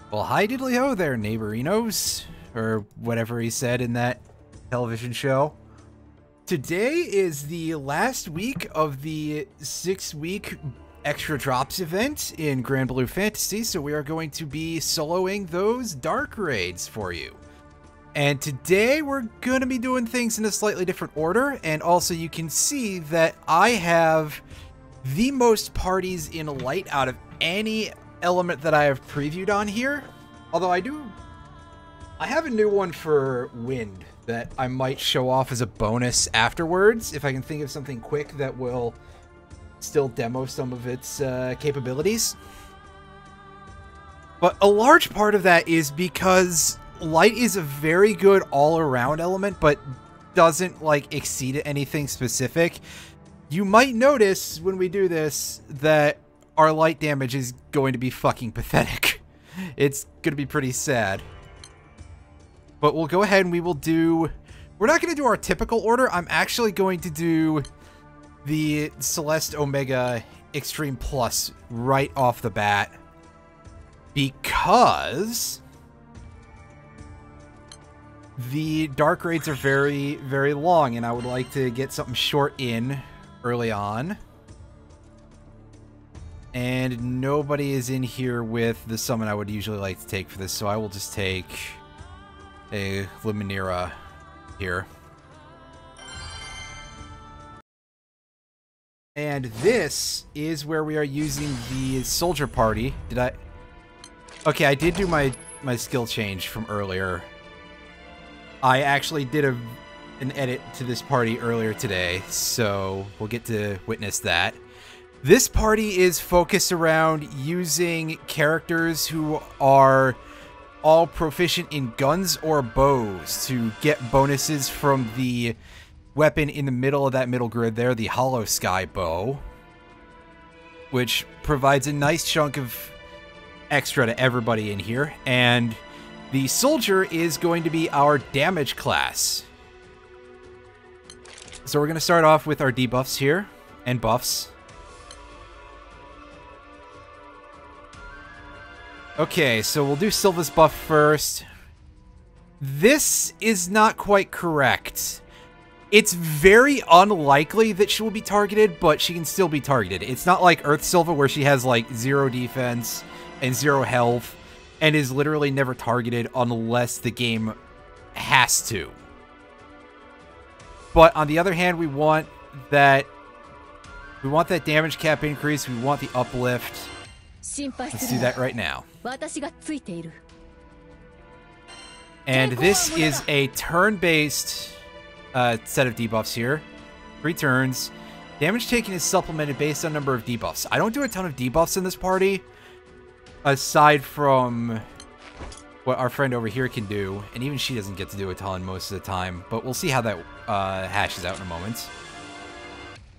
Well, hi diddly-ho there, neighborinos, or whatever he said in that television show. Today is the last week of the 6-week extra drops event in Granblue Fantasy, so we are going to be soloing those dark raids for you. And today we're going to be doing things in a slightly different order, and also you can see that I have the most parties in light out of any element that I have previewed on here. Although I have a new one for wind that I might show off as a bonus afterwards if I can think of something quick that will still demo some of its capabilities. But a large part of that is because light is a very good all-around element, but doesn't like exceed anything specific. You might notice when we do this that our light damage is going to be fucking pathetic. It's going to be pretty sad. But we'll go ahead and we will do... We're not going to do our typical order. I'm actually going to do the Celeste Omega Extreme Plus right off the bat. Because the dark raids are very, very long, and I would like to get something short in early on. And nobody is in here with the summon I would usually like to take for this, so I will just take a Luminera here. And this is where we are using the soldier party. Did I... Okay, I did do my skill change from earlier. I actually did an edit to this party earlier today, so we'll get to witness that. This party is focused around using characters who are all proficient in guns or bows to get bonuses from the weapon in the middle of that middle grid there, the Hollow Sky Bow, which provides a nice chunk of extra to everybody in here. And the soldier is going to be our damage class. So we're going to start off with our debuffs here and buffs. Okay, so we'll do Sylva's buff first. This is not quite correct. It's very unlikely that she will be targeted, but she can still be targeted. It's not like Earth Sylva where she has like 0 defense and 0 health and is literally never targeted unless the game has to. But on the other hand, we want that damage cap increase, we want the uplift. Let's do that right now. And this is a turn-based set of debuffs here. 3 turns. Damage taken is supplemented based on number of debuffs. I don't do a ton of debuffs in this party, aside from what our friend over here can do. And even she doesn't get to do a ton most of the time. But we'll see how that hashes out in a moment.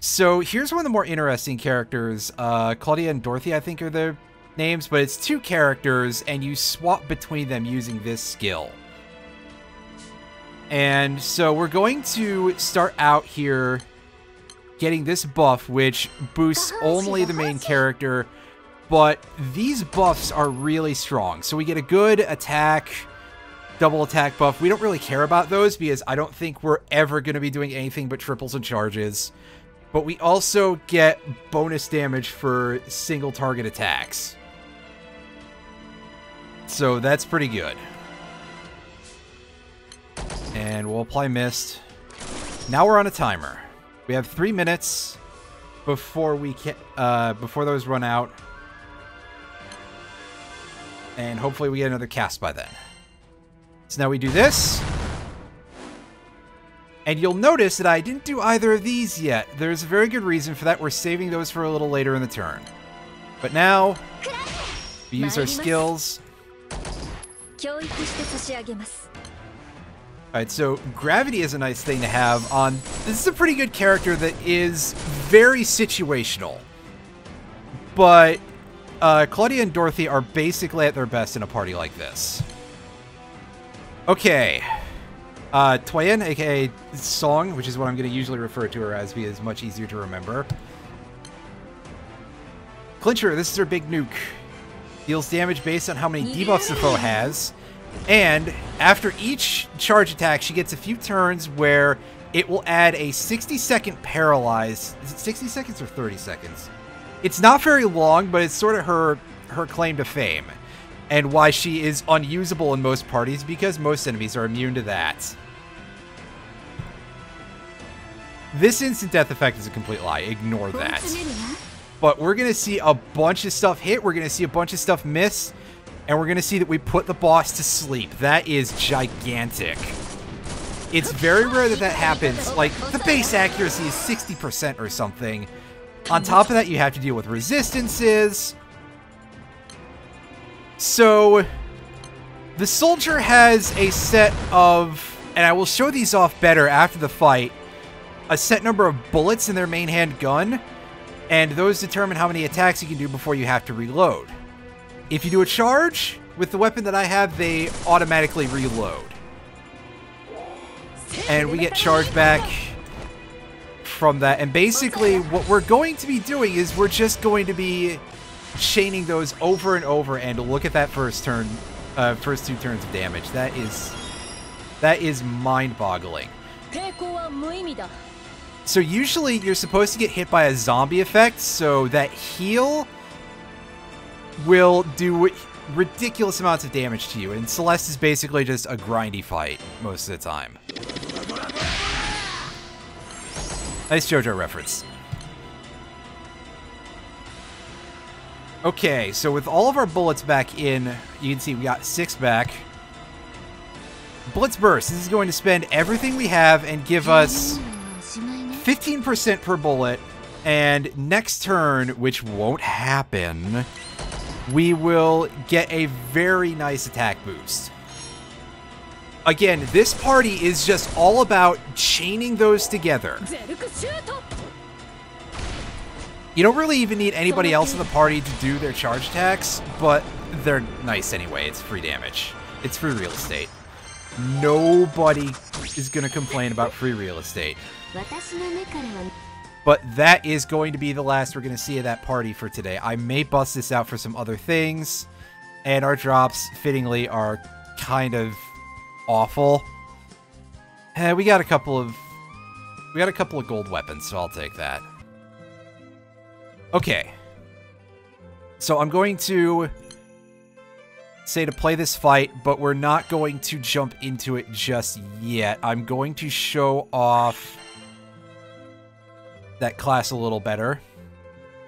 So here's one of the more interesting characters. Claudia and Dorothy, I think, are their names, but it's 2 characters, and you swap between them using this skill. And so we're going to start out here getting this buff, which boosts only the main character, but these buffs are really strong. So we get a good attack, double attack buff. We don't really care about those because I don't think we're ever going to be doing anything but triples and charges. But we also get bonus damage for single target attacks. So that's pretty good. And we'll apply Mist. Now we're on a timer. We have 3 minutes before we can, before those run out. And hopefully we get another cast by then. So now we do this. And you'll notice that I didn't do either of these yet. There's a very good reason for that. We're saving those for a little later in the turn. But now, we use our skills. Alright, so Gravity is a nice thing to have on... This is a pretty good character that is very situational. But Claudia and Dorothy are basically at their best in a party like this. Okay. Toyen, aka Song, which is what I'm going to usually refer to her as because it's much easier to remember. Clincher, this is her big nuke. Deals damage based on how many debuffs the foe has. And after each charge attack, she gets a few turns where it will add a 60-second paralyze. Is it 60 seconds or 30 seconds? It's not very long, but it's sort of her claim to fame. And why she is unusable in most parties, because most enemies are immune to that. This instant death effect is a complete lie. Ignore that. But we're going to see a bunch of stuff hit. We're going to see a bunch of stuff miss. And we're going to see that we put the boss to sleep. That is gigantic. It's very rare that that happens. Like, the base accuracy is 60% or something. On top of that, you have to deal with resistances. So, the soldier has a set of, and I will show these off better after the fight, a set number of bullets in their main hand gun, and those determine how many attacks you can do before you have to reload. If you do a charge with the weapon that I have, they automatically reload. And we get charge back from that. And basically, what we're going to be doing is we're just going to be chaining those over and over, and look at that first turn, first 2 turns of damage. That is mind-boggling. So usually you're supposed to get hit by a zombie effect, so that heal will do ridiculous amounts of damage to you, and Celeste is basically just a grindy fight most of the time. Nice JoJo reference. Okay, so with all of our bullets back in, you can see we got 6 back. Blitz Burst. This is going to spend everything we have and give us 15% per bullet. And next turn, which won't happen, we will get a very nice attack boost. Again, this party is just all about chaining those together. You don't really even need anybody else in the party to do their charge attacks, but they're nice anyway. It's free damage. It's free real estate. Nobody is going to complain about free real estate. But that is going to be the last we're going to see of that party for today. I may bust this out for some other things, and our drops, fittingly, are kind of awful. We got a couple of gold weapons, so I'll take that. Okay. So I'm going to say to play this fight, but we're not going to jump into it just yet. I'm going to show off that class a little better.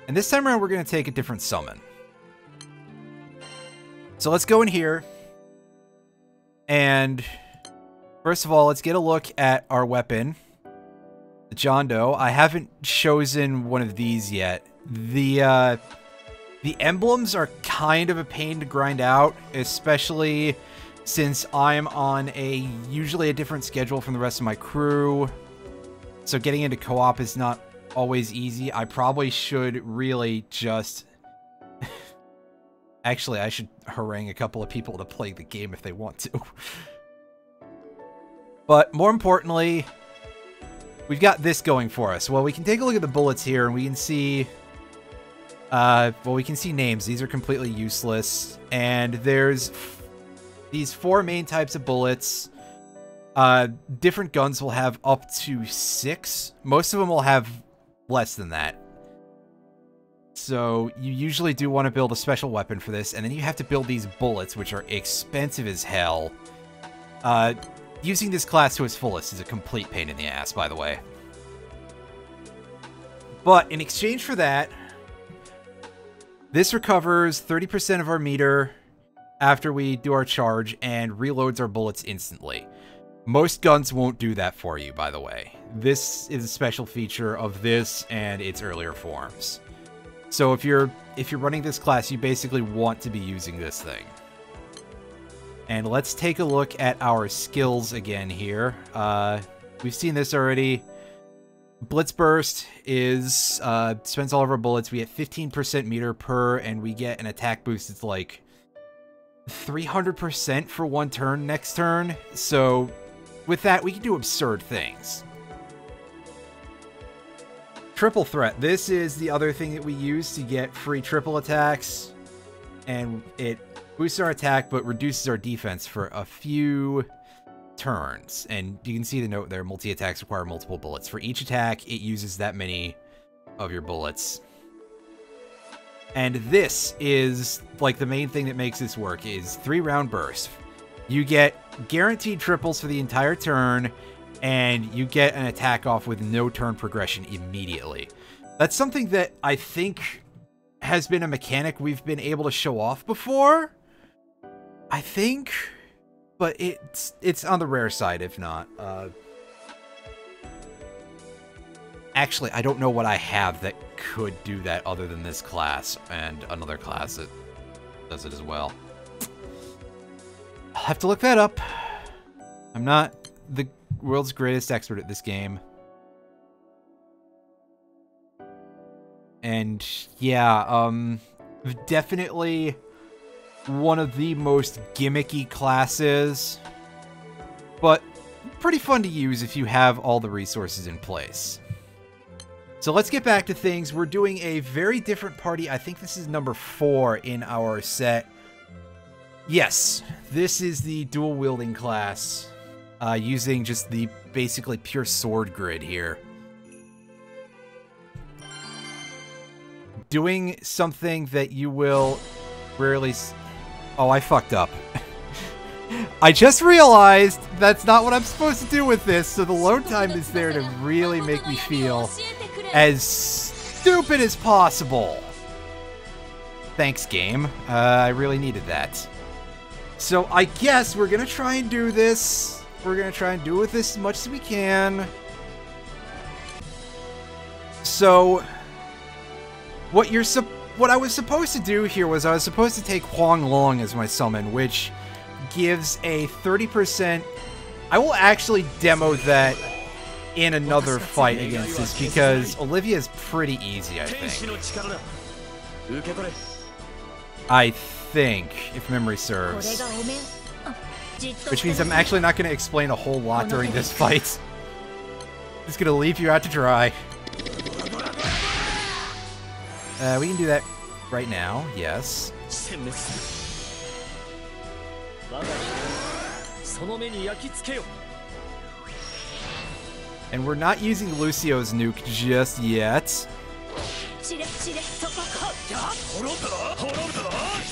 And this time around, we're going to take a different summon. So let's go in here. And first of all, let's get a look at our weapon. The John Doe. I haven't chosen one of these yet. The emblems are kind of a pain to grind out, especially since I'm on usually a different schedule from the rest of my crew. So getting into co-op is not always easy. I probably should really just... Actually, I should harangue a couple of people to play the game if they want to. But more importantly, we've got this going for us. Well, we can take a look at the bullets here, and we can see... well, we can see names. These are completely useless. And there's these 4 main types of bullets. Different guns will have up to 6. Most of them will have less than that. So you usually do want to build a special weapon for this. And then you have to build these bullets, which are expensive as hell. Using this class to its fullest is a complete pain in the ass, by the way. But in exchange for that, this recovers 30% of our meter after we do our charge and reloads our bullets instantly. Most guns won't do that for you, by the way. This is a special feature of this and its earlier forms. So if you're running this class, you basically want to be using this thing. And let's take a look at our skills again here. We've seen this already. Blitz Burst is spends all of our bullets. We get 15% meter per, and we get an attack boost that's like 300% for 1 turn next turn. So with that, we can do absurd things. Triple Threat. This is the other thing that we use to get free triple attacks. and it boosts our attack but reduces our defense for a few turns. And you can see the note there, multi-attacks require multiple bullets. For each attack, it uses that many of your bullets. And this is, like, the main thing that makes this work, is 3-round bursts. You get guaranteed triples for the entire turn, and you get an attack off with no turn progression immediately. That's something that I think has been a mechanic we've been able to show off before, I think, but it's on the rare side, if not. Actually, I don't know what I have that could do that other than this class and another class that does it as well. I'll have to look that up. I'm not the world's greatest expert at this game. And yeah, definitely one of the most gimmicky classes, but pretty fun to use if you have all the resources in place. So let's get back to things. We're doing a very different party. I think this is number 4 in our set. Yes, this is the dual wielding class, using just the basically pure sword grid here. Doing something that you will rarely... Oh, I fucked up. I just realized that's not what I'm supposed to do with this, so the load time is there to really make me feel as stupid as possible. Thanks, game. I really needed that. So I guess we're gonna try and do this. We're gonna try and do with this as much as we can. So what I was supposed to do here was I was supposed to take Huang Long as my summon, which gives a 30%. I will actually demo that in another fight against this because Olivia is pretty easy, I think, if memory serves. Which means I'm actually not going to explain a whole lot during this fight. Just going to leave you out to dry. We can do that right now, yes. And we're not using Lucio's nuke just yet.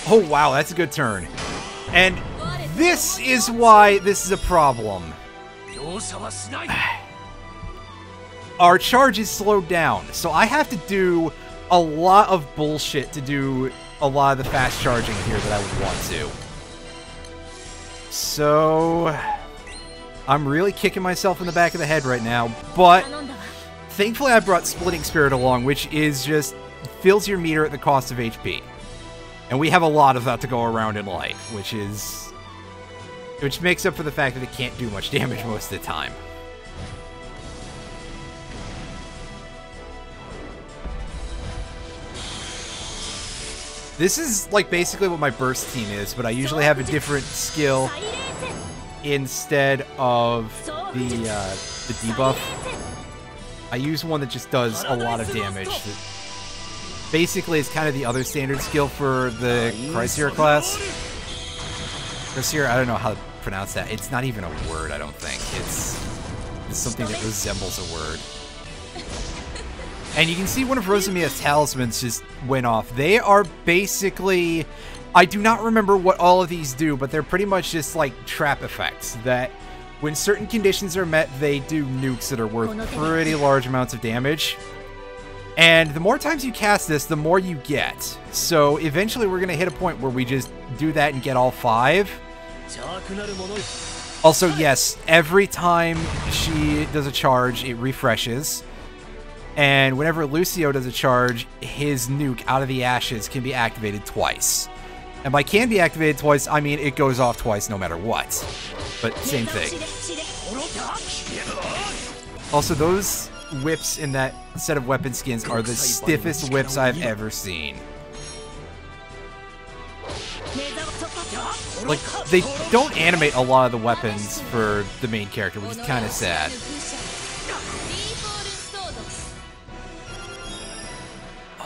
Oh wow, that's a good turn. And this is why this is a problem. Our charge is slowed down, so I have to do a lot of bullshit to do a lot of the fast charging here that I would want to. So I'm really kicking myself in the back of the head right now, but thankfully I brought Splitting Spirit along, which is just fills your meter at the cost of HP. And we have a lot of that to go around in life, which makes up for the fact that it can't do much damage most of the time. This is like basically what my burst team is, but I usually have a different skill instead of the debuff. I use one that just does a lot of damage. That basically is kind of the other standard skill for the Chrysaor class. Chrysaor, I don't know how to pronounce that. It's not even a word, I don't think. It's something that resembles a word. And you can see one of Rosamia's talismans just went off. They are basically... I do not remember what all of these do, but they're pretty much just like trap effects that when certain conditions are met, they do nukes that are worth pretty large amounts of damage. And the more times you cast this, the more you get. So eventually we're going to hit a point where we just do that and get all 5. Also, yes, every time she does a charge, it refreshes. And whenever Lucio does a charge, his nuke out of the ashes can be activated twice. And by can be activated twice, I mean it goes off twice no matter what. But same thing. Also, those whips in that set of weapon skins are the stiffest whips I've ever seen. Like, they don't animate a lot of the weapons for the main character, which is kind of sad.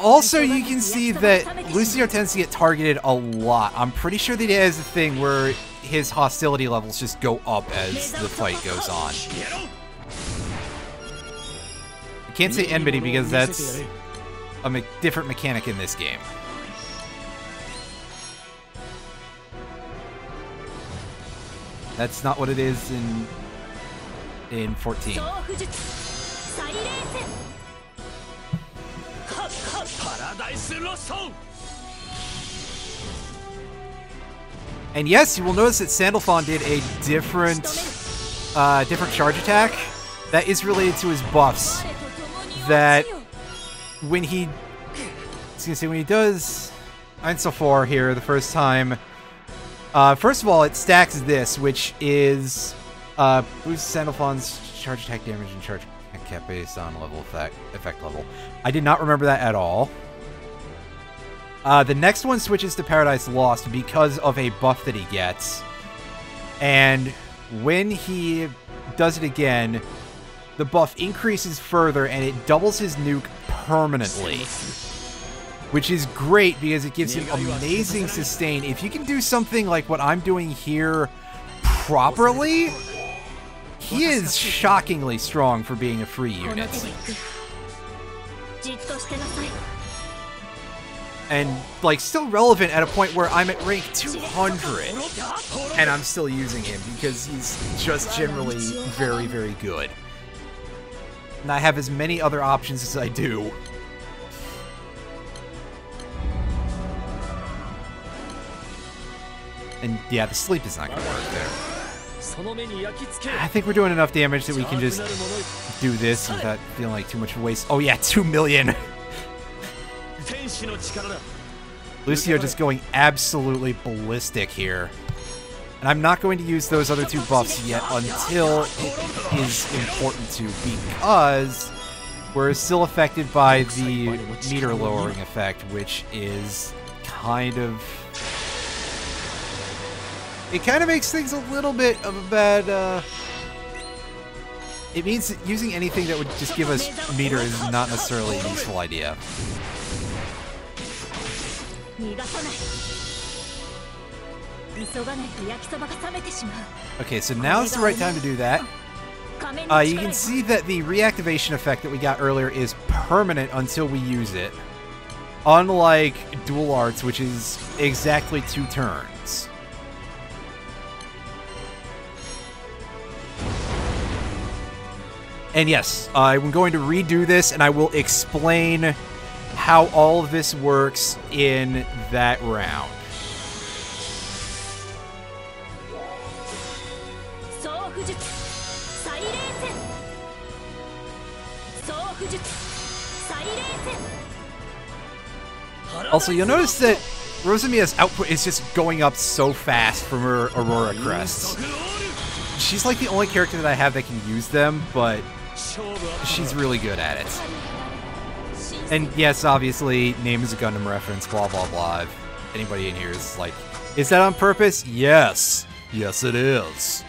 Also, you can see that Lucio tends to get targeted a lot. I'm pretty sure that he has a thing where his hostility levels just go up as the fight goes on. I can't say enmity because that's a different mechanic in this game. That's not what it is in 14. And yes, you will notice that Sandalphon did a different charge attack that is related to his buffs. That when he does Einzelfor here the first time, first of all, it stacks this, which is boosts Sandalphon's charge attack damage and charge cap based on level effect level. I did not remember that at all. The next one switches to Paradise Lost because of a buff that he gets. And when he does it again, the buff increases further and it doubles his nuke permanently. Which is great because it gives him amazing sustain. If you can do something like what I'm doing here properly, he is shockingly strong for being a free unit. And, like, still relevant at a point where I'm at rank 200. And I'm still using him because he's just generally very, very good. And I have as many other options as I do. And yeah, the sleep is not going to work there. I think we're doing enough damage that we can just do this without feeling like too much waste. Oh yeah, 2 million! Lucio just going absolutely ballistic here. And I'm not going to use those other two buffs yet until it is important to, because we're still affected by the meter lowering effect, which is kind of... It kind of makes things a little bit of a bad, It means that using anything that would just give us meter is not necessarily a useful idea. Okay, so now is the right time to do that. You can see that the reactivation effect that we got earlier is permanent until we use it. Unlike Dual Arts, which is exactly 2 turns. And yes, I'm going to redo this, and I will explain how all of this works in that round. Also, you'll notice that Rosamia's output is just going up so fast from her Aurora crests. She's like the only character that I have that can use them, but she's really good at it. And yes, obviously, name is a Gundam reference, blah, blah, blah. If anybody in here is like, is that on purpose? Yes. Yes, it is.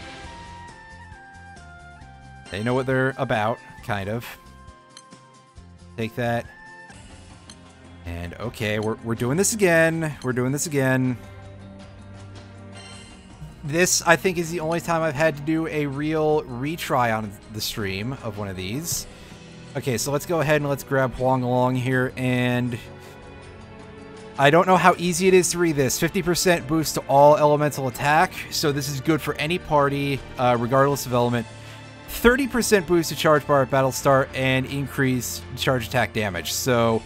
They know what they're about, kind of. Take that. And okay, we're doing this again. We're doing this again. This, I think, is the only time I've had to do a real retry on the stream of one of these. Okay, so let's go ahead and let's grab Huang along here, and I don't know how easy it is to read this. 50% boost to all elemental attack, so this is good for any party, regardless of element. 30% boost to charge bar at battle start, and increase charge attack damage. So,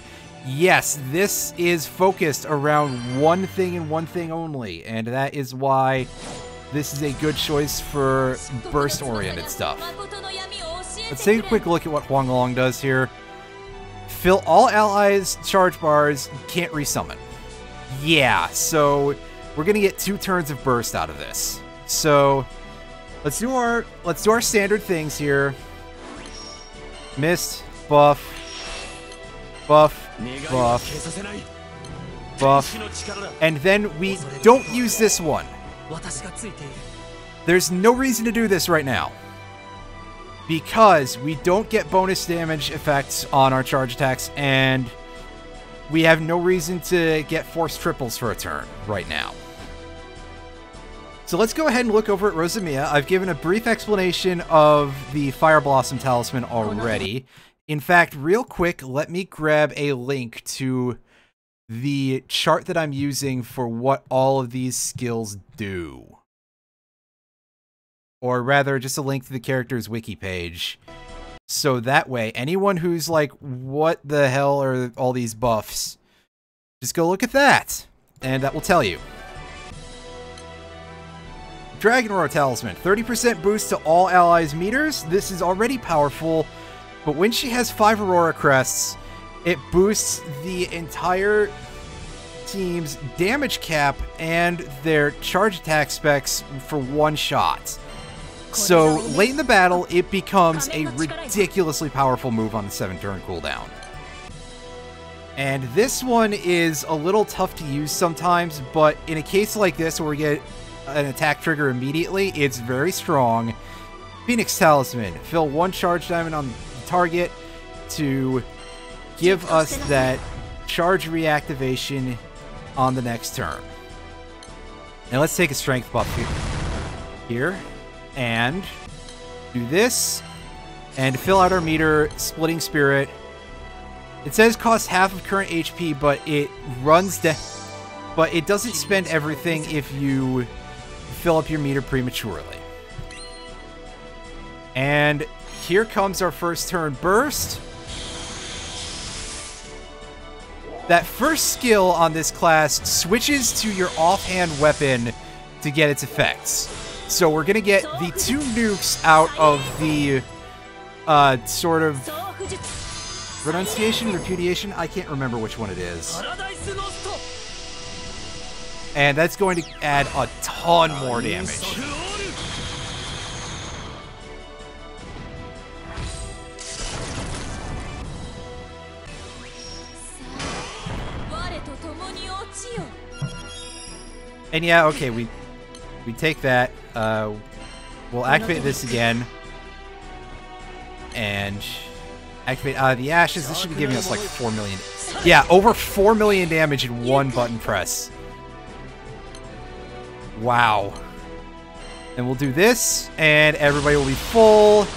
yes, this is focused around one thing and one thing only, and that is why this is a good choice for burst-oriented stuff. Let's take a quick look at what Huanglong does here. Fill all allies' charge bars, can't resummon. Yeah, so we're gonna get 2 turns of burst out of this. So let's do our standard things here. Mist, buff, buff, buff, buff, and then we don't use this one. There's no reason to do this right now, because we don't get bonus damage effects on our charge attacks, and we have no reason to get forced triples for a turn right now. So let's go ahead and look over at Rosamia. I've given a brief explanation of the Fire Blossom Talisman already. In fact, real quick, let me grab a link to the chart that I'm using for what all of these skills do. Or rather, just a link to the character's wiki page. So that way, anyone who's like, what the hell are all these buffs? Just go look at that, and that will tell you. Dragon Roar Talisman, 30% boost to all allies' meters. This is already powerful, but when she has 5 Aurora Crests, it boosts the entire team's damage cap and their charge attack specs for 1 shot. So late in the battle, it becomes a ridiculously powerful move on the 7-turn cooldown. And this one is a little tough to use sometimes, but in a case like this where we get an attack trigger immediately, it's very strong. Phoenix Talisman. Fill 1 charge diamond on the target to give us that charge reactivation on the next turn. Now let's take a strength buff here and do this and fill out our meter. Splitting Spirit. It says costs half of current HP, but it runs but it doesn't spend everything if you fill up your meter prematurely. And here comes our first turn burst. That first skill on this class switches to your offhand weapon to get its effects. So we're going to get the 2 nukes out of the sort of renunciation, repudiation. I can't remember which one it is. And that's going to add a ton more damage. And yeah, okay, we take that. We'll activate this again. And activate the ashes. This should be giving us like 4 million. Yeah, over 4 million damage in 1 button press. Wow. And we'll do this, and everybody will be full.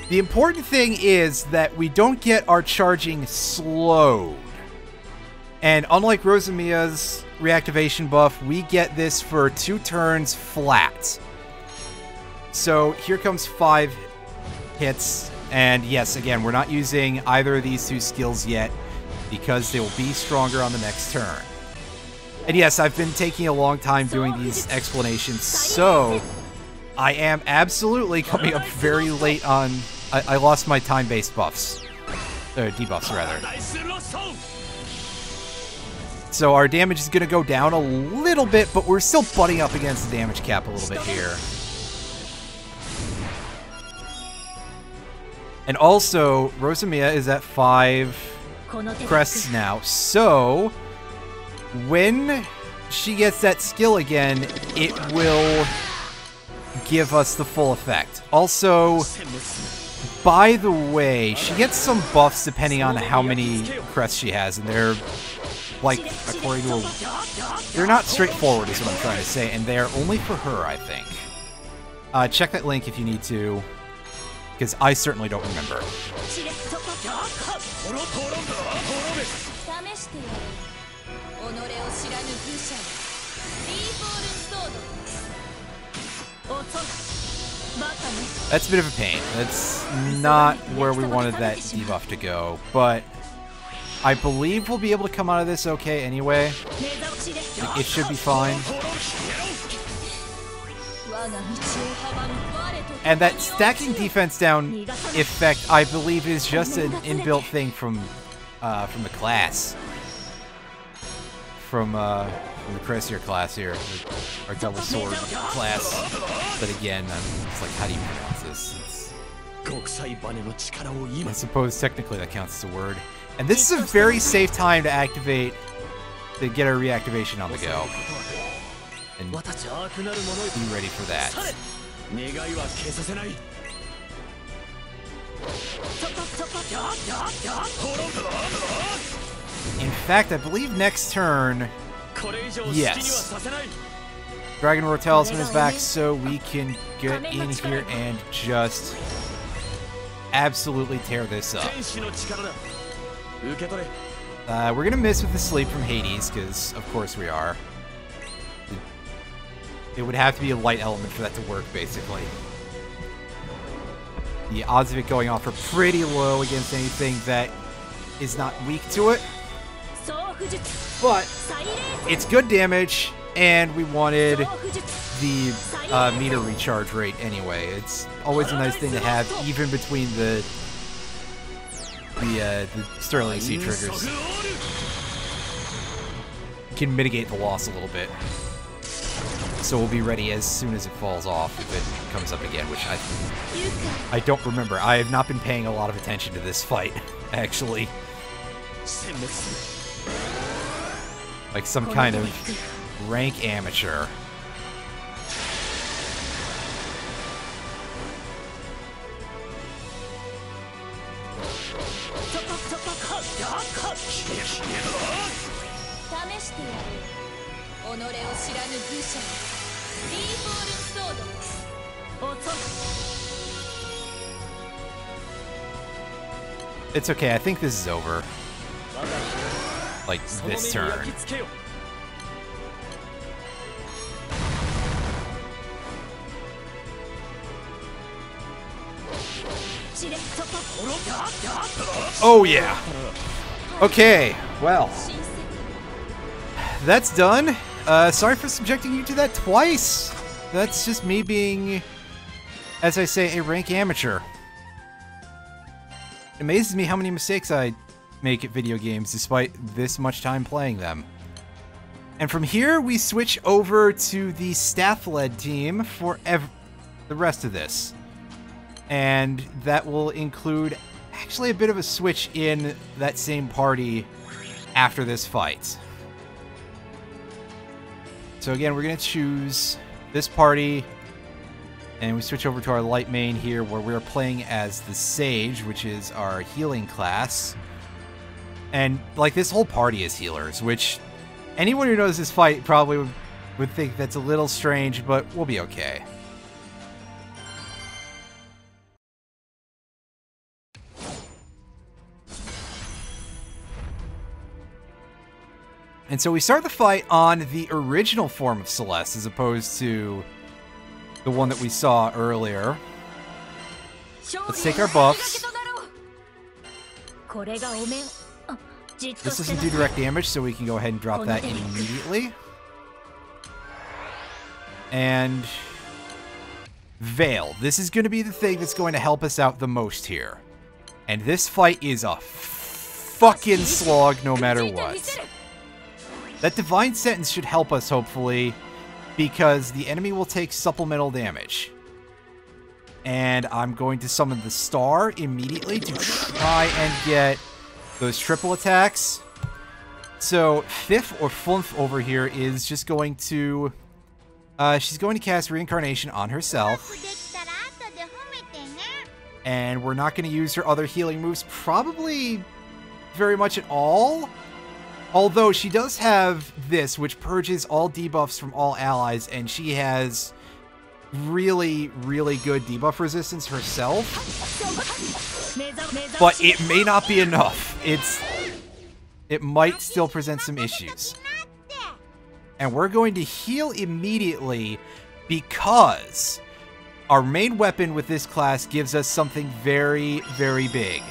The important thing is that we don't get our charging slowed. And unlike Rosamia's reactivation buff, we get this for 2 turns flat. So here comes 5 hits. And yes, again, we're not using either of these 2 skills yet because they will be stronger on the next turn. And yes, I've been taking a long time doing these explanations, so I am absolutely coming up very late on... I lost my time-based buffs. Debuffs, rather. So our damage is going to go down a little bit, but we're still butting up against the damage cap a little bit here. And also, Rosamia is at 5 crests now, so when she gets that skill again, it will give us the full effect. Also, by the way, she gets some buffs depending on how many crests she has, and they're, like, according to her, they're not straightforward is what I'm trying to say, and they're only for her, I think. Check that link if you need to, because I certainly don't remember. That's a bit of a pain. That's not where we wanted that debuff to go, but I believe we'll be able to come out of this okay anyway. It should be fine. And that stacking defense down effect, I believe, is just an inbuilt thing from the class. From the Cressier class here, our double sword class. But again, it's like, how do you pronounce this? I suppose technically that counts as a word. And this is a very safe time to activate, to get our reactivation on the go. And be ready for that. In fact, I believe next turn... Yes. Dragon Roar Talisman is back, so we can get in here and just absolutely tear this up. We're gonna miss with the sleep from Hades, because of course we are. It would have to be a light element for that to work, basically. The odds of it going off are pretty low against anything that is not weak to it. But it's good damage, and we wanted the meter recharge rate anyway. It's always a nice thing to have, even between the Sterling Sea triggers. You can mitigate the loss a little bit. So we'll be ready as soon as it falls off if it comes up again, which I don't remember. I have not been paying a lot of attention to this fight, actually. Like some kind of rank amateur. It's okay, I think this is over. Like, this turn. Oh yeah! Okay, well. That's done. Sorry for subjecting you to that twice. That's just me being, as I say, a rank amateur. It amazes me how many mistakes I make at video games despite this much time playing them. And from here, we switch over to the staff-led team for the rest of this. And that will include actually a bit of a switch in that same party after this fight. So again, we're going to choose this party, and we switch over to our light main here, where we're playing as the Sage, which is our healing class. And, like, this whole party is healers, which anyone who knows this fight probably would think that's a little strange, but we'll be okay. And so we start the fight on the original form of Celeste, as opposed to the one that we saw earlier. Let's take our buffs. This doesn't do direct damage, so we can go ahead and drop that immediately. And Veil. This is going to be the thing that's going to help us out the most here. And this fight is a fucking slog no matter what. That Divine Sentence should help us, hopefully, because the enemy will take supplemental damage. And I'm going to summon the Star immediately to try and get those triple attacks. So, Fifth or Flumph over here is just going to... she's going to cast Reincarnation on herself. And we're not going to use her other healing moves probably very much at all. Although she does have this, which purges all debuffs from all allies, and she has really, really good debuff resistance herself. But it may not be enough. It might still present some issues. And we're going to heal immediately because our main weapon with this class gives us something very, very big.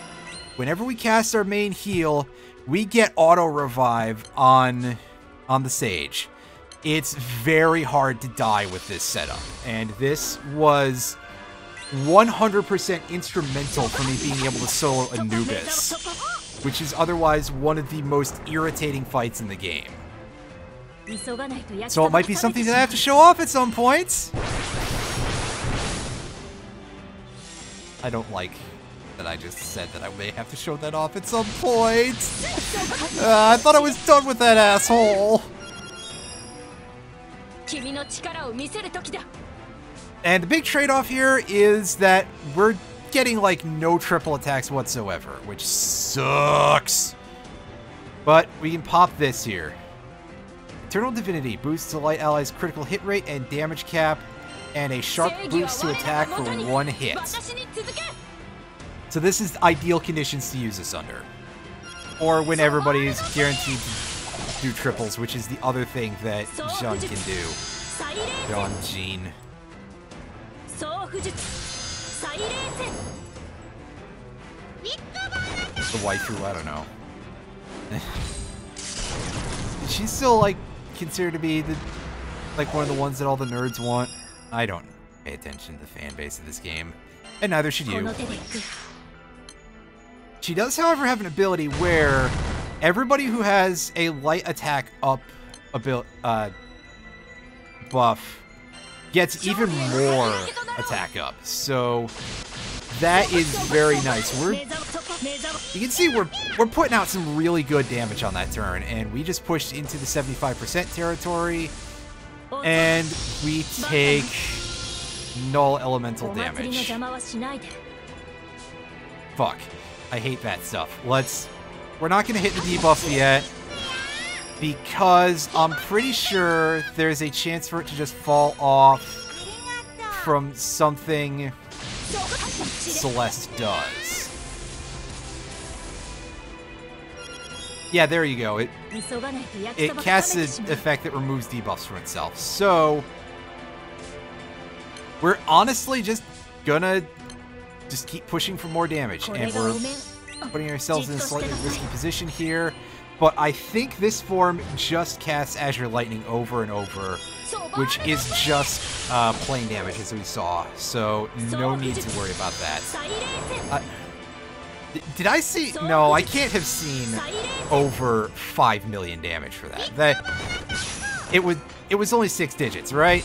Whenever we cast our main heal, we get auto-revive on the Sage. It's very hard to die with this setup, and this was 100% instrumental for me being able to solo Anubis, which is otherwise one of the most irritating fights in the game. So it might be something that I have to show off at some point. I don't like that I just said that I may have to show that off at some point. I thought I was done with that asshole. And the big trade-off here is that we're getting like no triple attacks whatsoever, which sucks. But we can pop this here. Eternal Divinity boosts the light allies' critical hit rate and damage cap, and a sharp boost to attack for 1 hit. So this is ideal conditions to use this under. Or when everybody's guaranteed to do triples, which is the other thing that Jean can do. Jean. The waifu, I don't know. She's still, like, considered to be the, like, one of the ones that all the nerds want. I don't pay attention to the fan base of this game, and neither should you. She does, however, have an ability where everybody who has a light attack up buff gets even more attack up. So that is very nice. You can see we're putting out some really good damage on that turn, and we just pushed into the 75% territory, and we take null elemental damage. Fuck. I hate that stuff. We're not gonna hit the debuff yet, because I'm pretty sure there's a chance for it to just fall off from something Celeste does. Yeah, there you go. It casts an effect that removes debuffs from itself. So we're honestly just gonna keep pushing for more damage, and we're putting ourselves in a slightly risky position here. But I think this form just casts Azure Lightning over and over, which is just plain damage, as we saw. So no need to worry about that. Did I see? No, I can't have seen over 5 million damage for that. It was only 6 digits, right?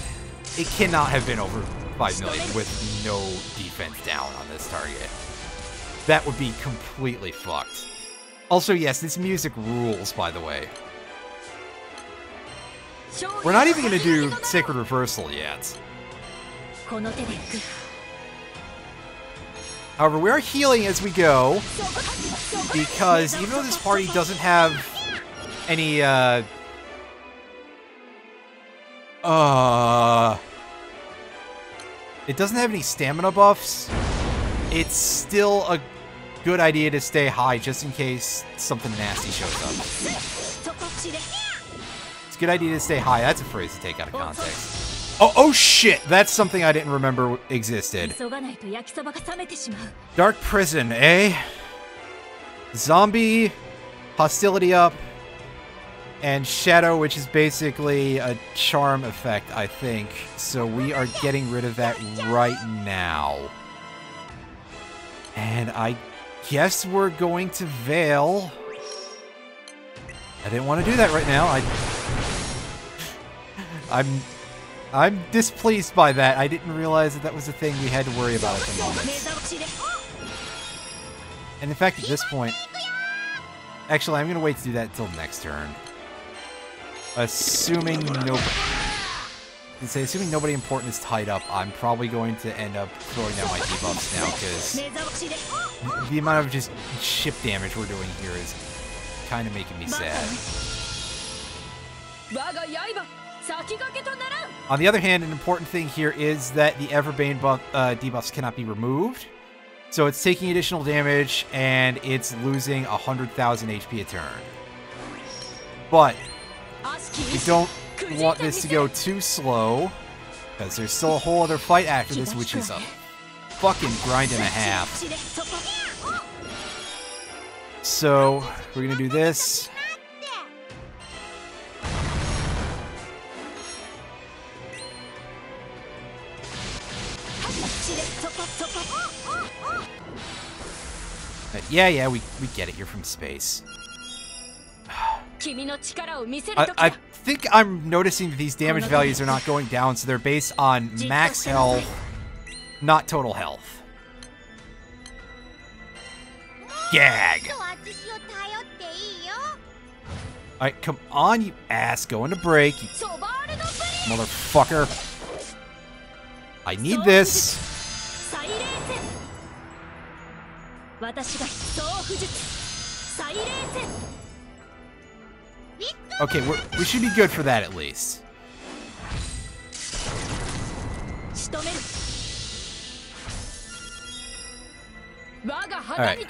It cannot have been over 5 million with no defense down on this target. That would be completely fucked. Also, yes, this music rules, by the way. We're not even going to do Sacred Reversal yet. However, we are healing as we go, because even though this party doesn't have any, it doesn't have any stamina buffs, it's still a good idea to stay high just in case something nasty shows up. It's a good idea to stay high. That's a phrase to take out of context. Oh shit! That's something I didn't remember existed. Dark Prison, eh? Zombie, hostility up, and Shadow, which is basically a charm effect, I think. So we are getting rid of that right now. And I guess we're going to Veil. I didn't want to do that right now. I'm displeased by that. I didn't realize that was a thing we had to worry about at the moment. And in fact, at this point... Actually, I'm going to wait to do that until next turn. Assuming nobody important is tied up, I'm probably going to end up throwing down my debuffs now, because the amount of just chip damage we're doing here is kind of making me sad. On the other hand, an important thing here is that the Everbane debuffs cannot be removed. So it's taking additional damage, and it's losing 100,000 HP a turn. But we don't want this to go too slow, because there's still a whole other fight after this, which is a fucking grind and a half. So we're gonna do this. Yeah, we get it. You're from space. I think I'm noticing that these damage values are not going down, so they're based on max health, not total health. Gag! Alright, come on, you ass. Go into break, you motherfucker. I need this. Okay, we should be good for that at least. Alright.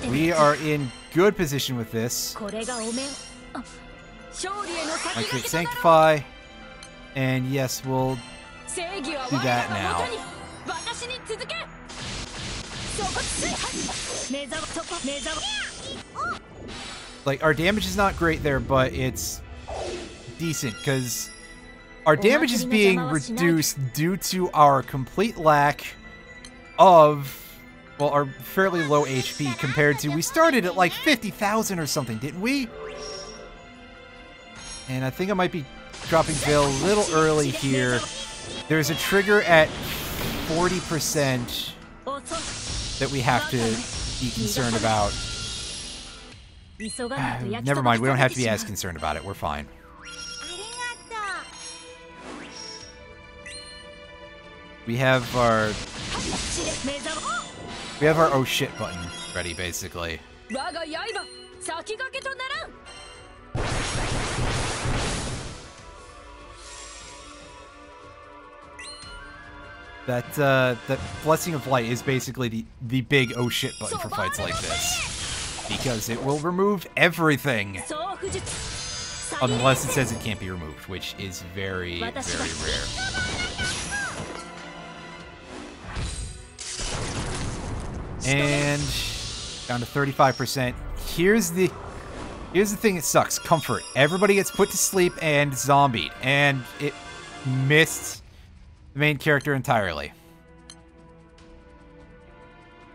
We are in good position with this. Like to Sanctify. And yes, we'll do that now. Like, our damage is not great there, but it's decent, because our damage is being reduced due to our complete lack of, well, our fairly low HP compared to, we started at like 50,000 or something, didn't we? And I think I might be dropping Veil a little early here. There's a trigger at 40% that we have to be concerned about. Never mind, we don't have to be as concerned about it. We're fine. We have our oh shit button ready, basically. That Blessing of Light is basically the big oh shit button for fights like this. Because it will remove everything. Unless it says it can't be removed, which is very, very rare. And down to 35%. Here's the thing that sucks. Comfort. Everybody gets put to sleep and zombied. And it missed the main character entirely.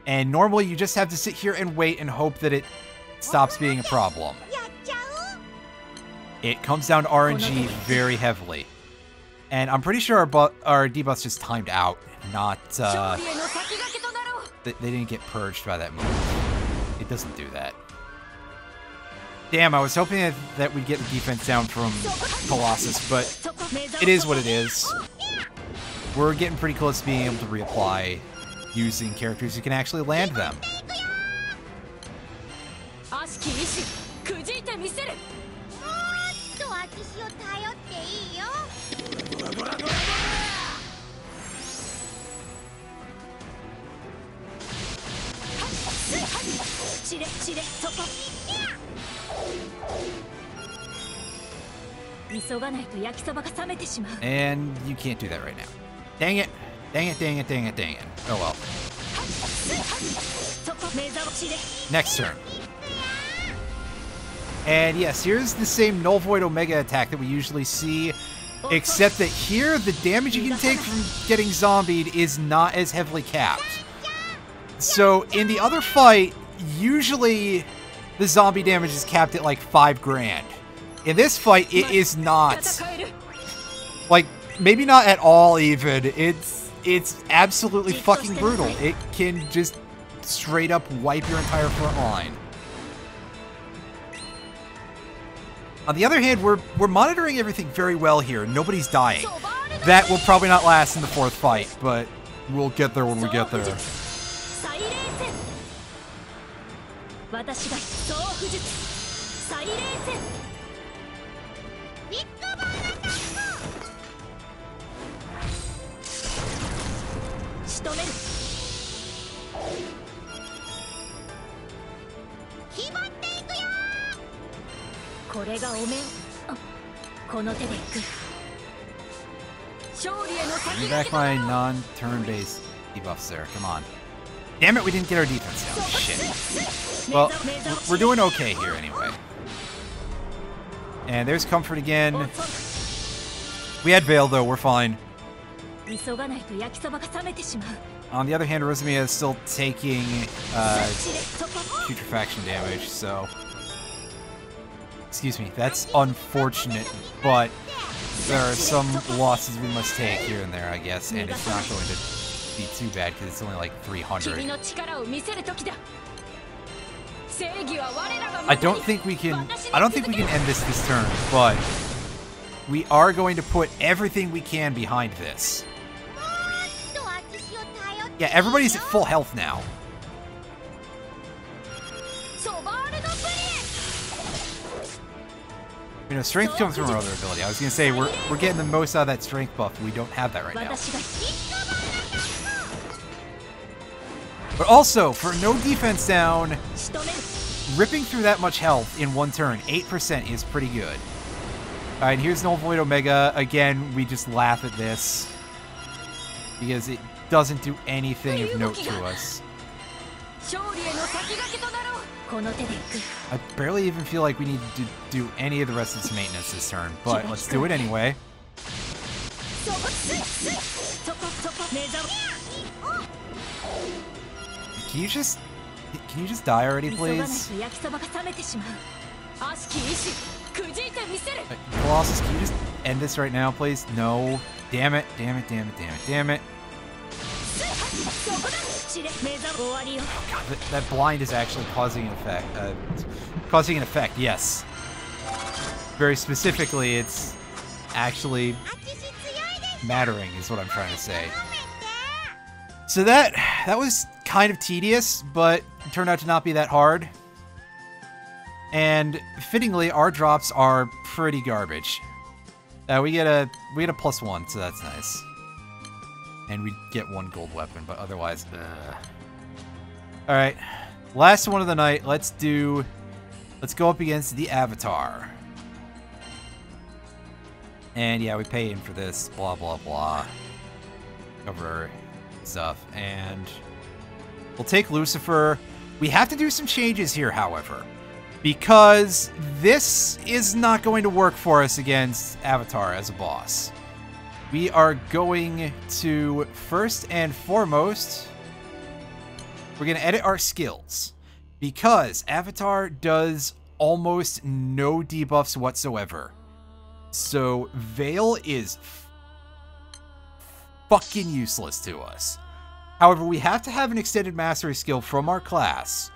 And normally you just have to sit here and wait and hope that it stops being a problem. It comes down to RNG very heavily. And I'm pretty sure our debuffs just timed out, not, they didn't get purged by that move. It doesn't do that. Damn, I was hoping that we'd get the defense down from Colossus, but it is what it is. We're getting pretty close to being able to reapply using characters who can actually land them. And you can't do that right now. Dang it. Dang it, dang it, dang it, dang it. Oh well. Next turn. And yes, here's the same Null Void Omega attack that we usually see, except that here, the damage you can take from getting zombied is not as heavily capped. So, in the other fight, usually the zombie damage is capped at like 5 grand. In this fight, it is not. Like, maybe not at all even. It's absolutely fucking brutal. It can just straight up wipe your entire front line. On the other hand, we're monitoring everything very well here. Nobody's dying. That will probably not last in the 4th fight, but we'll get there when we get there. Bring back my non-turn-based debuffs there. Come on. Damn it, we didn't get our defense down. Shit. Well, we're doing okay here anyway. And there's Comfort again. We had Veil, though. We're fine. On the other hand, Rosamiya is still taking putrefaction damage, so... Excuse me, that's unfortunate, but there are some losses we must take here and there, I guess, and it's not going to be too bad because it's only like 300. I don't think we can end this turn, but we are going to put everything we can behind this. Yeah, everybody's at full health now. You know, strength comes from our other ability. I was gonna say we're getting the most out of that strength buff. We don't have that right now. But also, for no defense down, ripping through that much health in one turn, 8% is pretty good. Alright, here's Null Void Omega. Again, we just laugh at this because it doesn't do anything of note to us. I barely even feel like we need to do any of the rest of this maintenance this turn, but let's do it anyway. Can you just die already, please? Colossus, can you just end this right now, please? No. Damn it, damn it, damn it, damn it, damn it. Oh god, that blind is actually causing an effect. Causing an effect, yes. Very specifically, it's actually mattering, is what I'm trying to say. So that was kind of tedious, but it turned out to not be that hard. And fittingly, our drops are pretty garbage. We get a +1, so that's nice. And we get 1 gold weapon, but otherwise, all right, last one of the night. Let's go up against the Avatar. And yeah, we pay in for this. Blah blah blah. Cover stuff, and we'll take Lucifer. We have to do some changes here, however, because this is not going to work for us against Avatar as a boss. We are going to, first and foremost, we're going to edit our skills, because Avatar does almost no debuffs whatsoever. So Veil is fucking useless to us. However, we have to have an extended mastery skill from our class,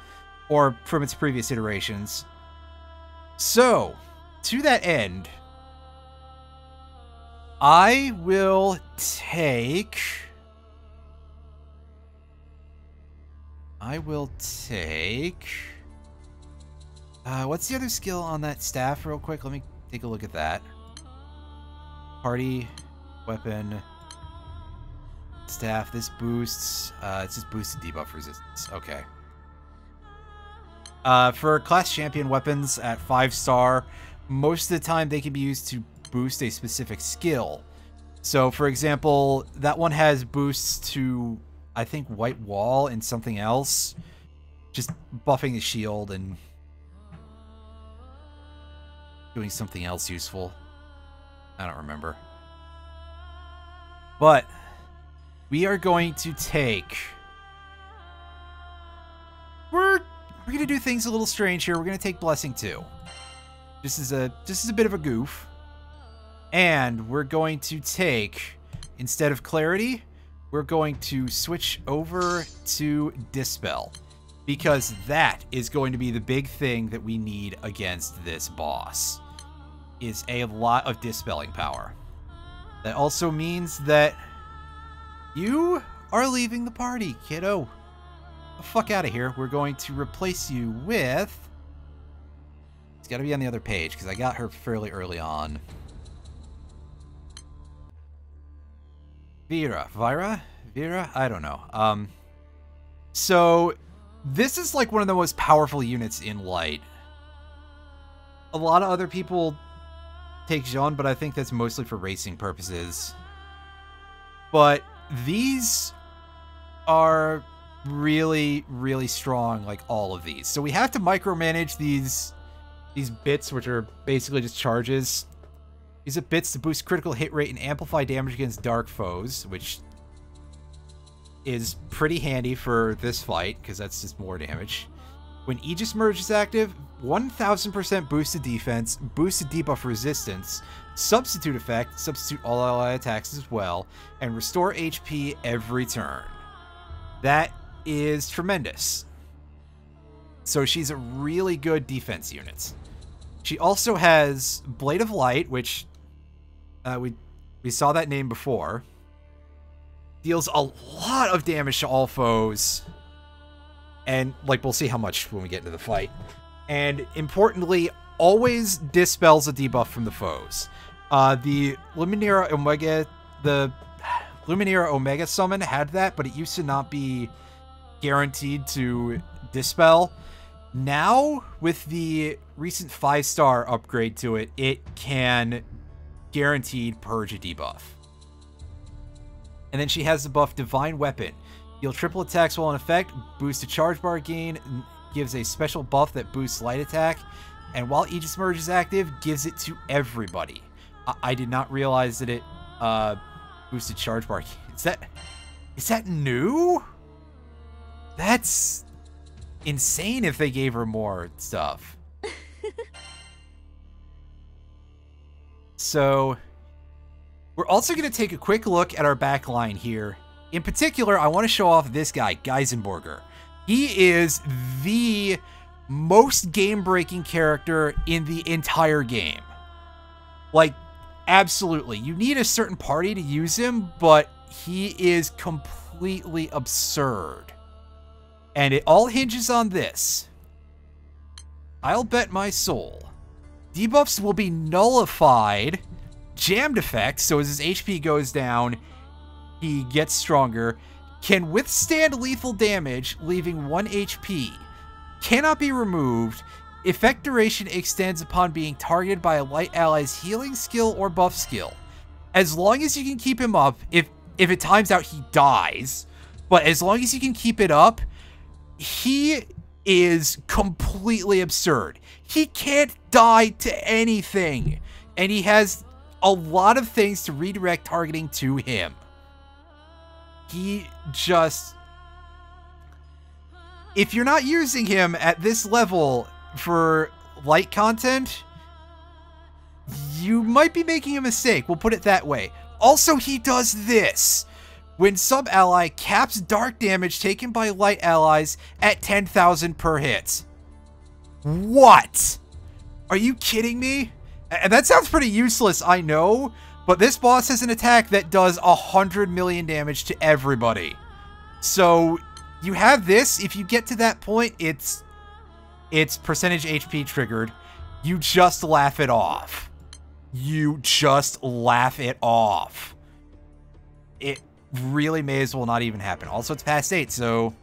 or from its previous iterations. So, to that end, I will take... what's the other skill on that staff real quick? Let me take a look at that. Party, weapon, staff. This boosts, it's just boosted debuff resistance. Okay. For class champion weapons at 5-star, most of the time they can be used to boost a specific skill. So, for example, that one has boosts to, I think, White Wall and something else. Just buffing the shield and doing something else useful. I don't remember. But we are going to take... We're going to do things a little strange here. We're going to take Blessing too. This is a bit of a goof. And we're going to take, instead of Clarity, we're going to switch over to Dispel, because that is going to be the big thing that we need against this boss, is a lot of dispelling power. That also means that you are leaving the party, kiddo. Get the fuck out of here. We're going to replace you with... It's got to be on the other page, because I got her fairly early on. Vera? I don't know. So this is like one of the most powerful units in Light. A lot of other people take Jean, but I think that's mostly for racing purposes. But these are really, really strong, like all of these. So we have to micromanage these bits, which are basically just charges. These are bits to boost critical hit rate and amplify damage against dark foes, which is pretty handy for this fight, because that's just more damage. When Aegis Merge is active, 1000% boosted defense, boosted debuff resistance, substitute effect, substitute all ally attacks as well, and restore HP every turn. That is tremendous. So she's a really good defense unit. She also has Blade of Light, which we saw that name before. Deals a lot of damage to all foes. And, like, we'll see how much when we get into the fight. And, importantly, always dispels a debuff from the foes. The Luminera Omega summon had that, but it used to not be guaranteed to dispel. Now, with the recent 5-star upgrade to it, it can guaranteed purge a debuff. And then she has the buff Divine Weapon. Deal triple attacks while in effect, boost a charge bar gain, gives a special buff that boosts light attack, and while Aegis Merge is active, gives it to everybody. I did not realize that it boosted charge bar. Is that new? That's insane if they gave her more stuff. So, we're also going to take a quick look at our back line here. In particular, I want to show off this guy, Geisenborger. He is the most game-breaking character in the entire game. Like, absolutely. You need a certain party to use him, but he is completely absurd. And it all hinges on this. I'll bet my soul. Debuffs will be nullified. Jammed effect, so as his HP goes down, he gets stronger. Can withstand lethal damage, leaving 1 HP. Cannot be removed. Effect duration extends upon being targeted by a light ally's healing skill or buff skill. As long as you can keep him up, if it times out, he dies. But as long as you can keep it up, he is completely absurd. He can't die to anything. And he has a lot of things to redirect targeting to him. He just... If you're not using him at this level for light content, you might be making a mistake. We'll put it that way. Also, he does this. When sub-ally caps dark damage taken by light allies at 10,000 per hit. What? Are you kidding me? And that sounds pretty useless, I know, but this boss has an attack that does 100 million damage to everybody. So, you have this. If you get to that point, it's percentage HP triggered. You just laugh it off. You just laugh it off. It really may as well not even happen. Also, it's past 8, so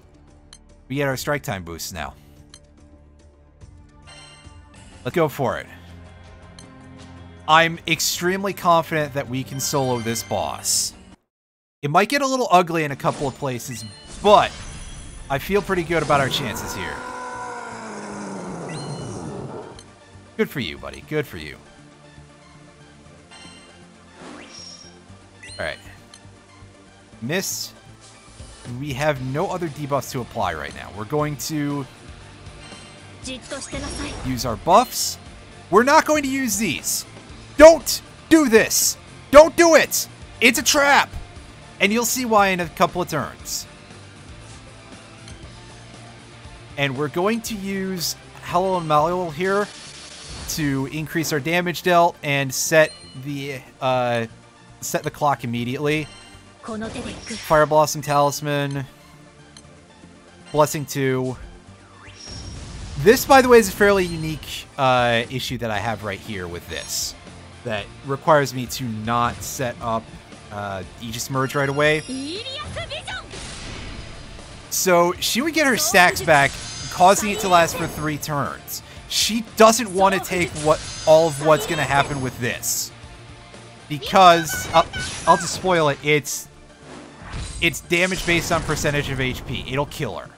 we get our strike time boosts now. Let's go for it. I'm extremely confident that we can solo this boss. It might get a little ugly in a couple of places, but I feel pretty good about our chances here. Good for you, buddy. Good for you. Alright. Miss. We have no other debuffs to apply right now. We're going to use our buffs. We're not going to use these. Don't do this. Don't do it. It's a trap. And you'll see why in a couple of turns. And we're going to use Hello and Malleable here to increase our damage dealt and set the clock immediately. Fire Blossom Talisman. Blessing 2. This, by the way, is a fairly unique issue that I have right here with this. That requires me to not set up Aegis Merge right away. So she would get her stacks back, causing it to last for 3 turns. She doesn't want to take all of what's going to happen with this. Because, I'll just spoil it, it's damage based on percentage of HP. It'll kill her.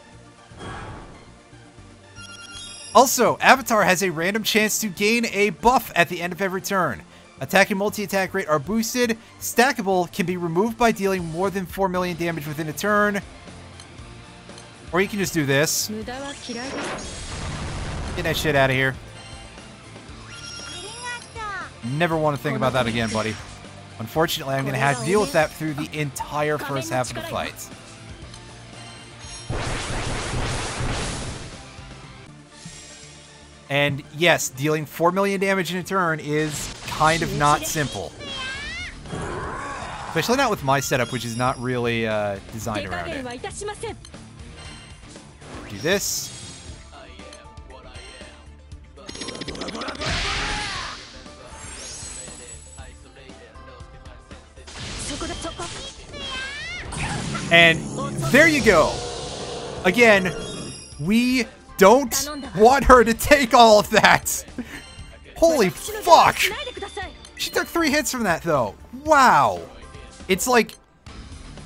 Also, Avatar has a random chance to gain a buff at the end of every turn. Attack and multi-attack rate are boosted. Stackable can be removed by dealing more than 4 million damage within a turn. Or you can just do this. Get that shit out of here. Never want to think about that again, buddy. Unfortunately, I'm going to have to deal with that through the entire first half of the fight. And yes, dealing 4 million damage in a turn is kind of not simple. Especially not with my setup, which is not really designed around it. Do this. And there you go. Again, we don't want her to take all of that. Holy fuck. She took 3 hits from that, though. Wow. It's like,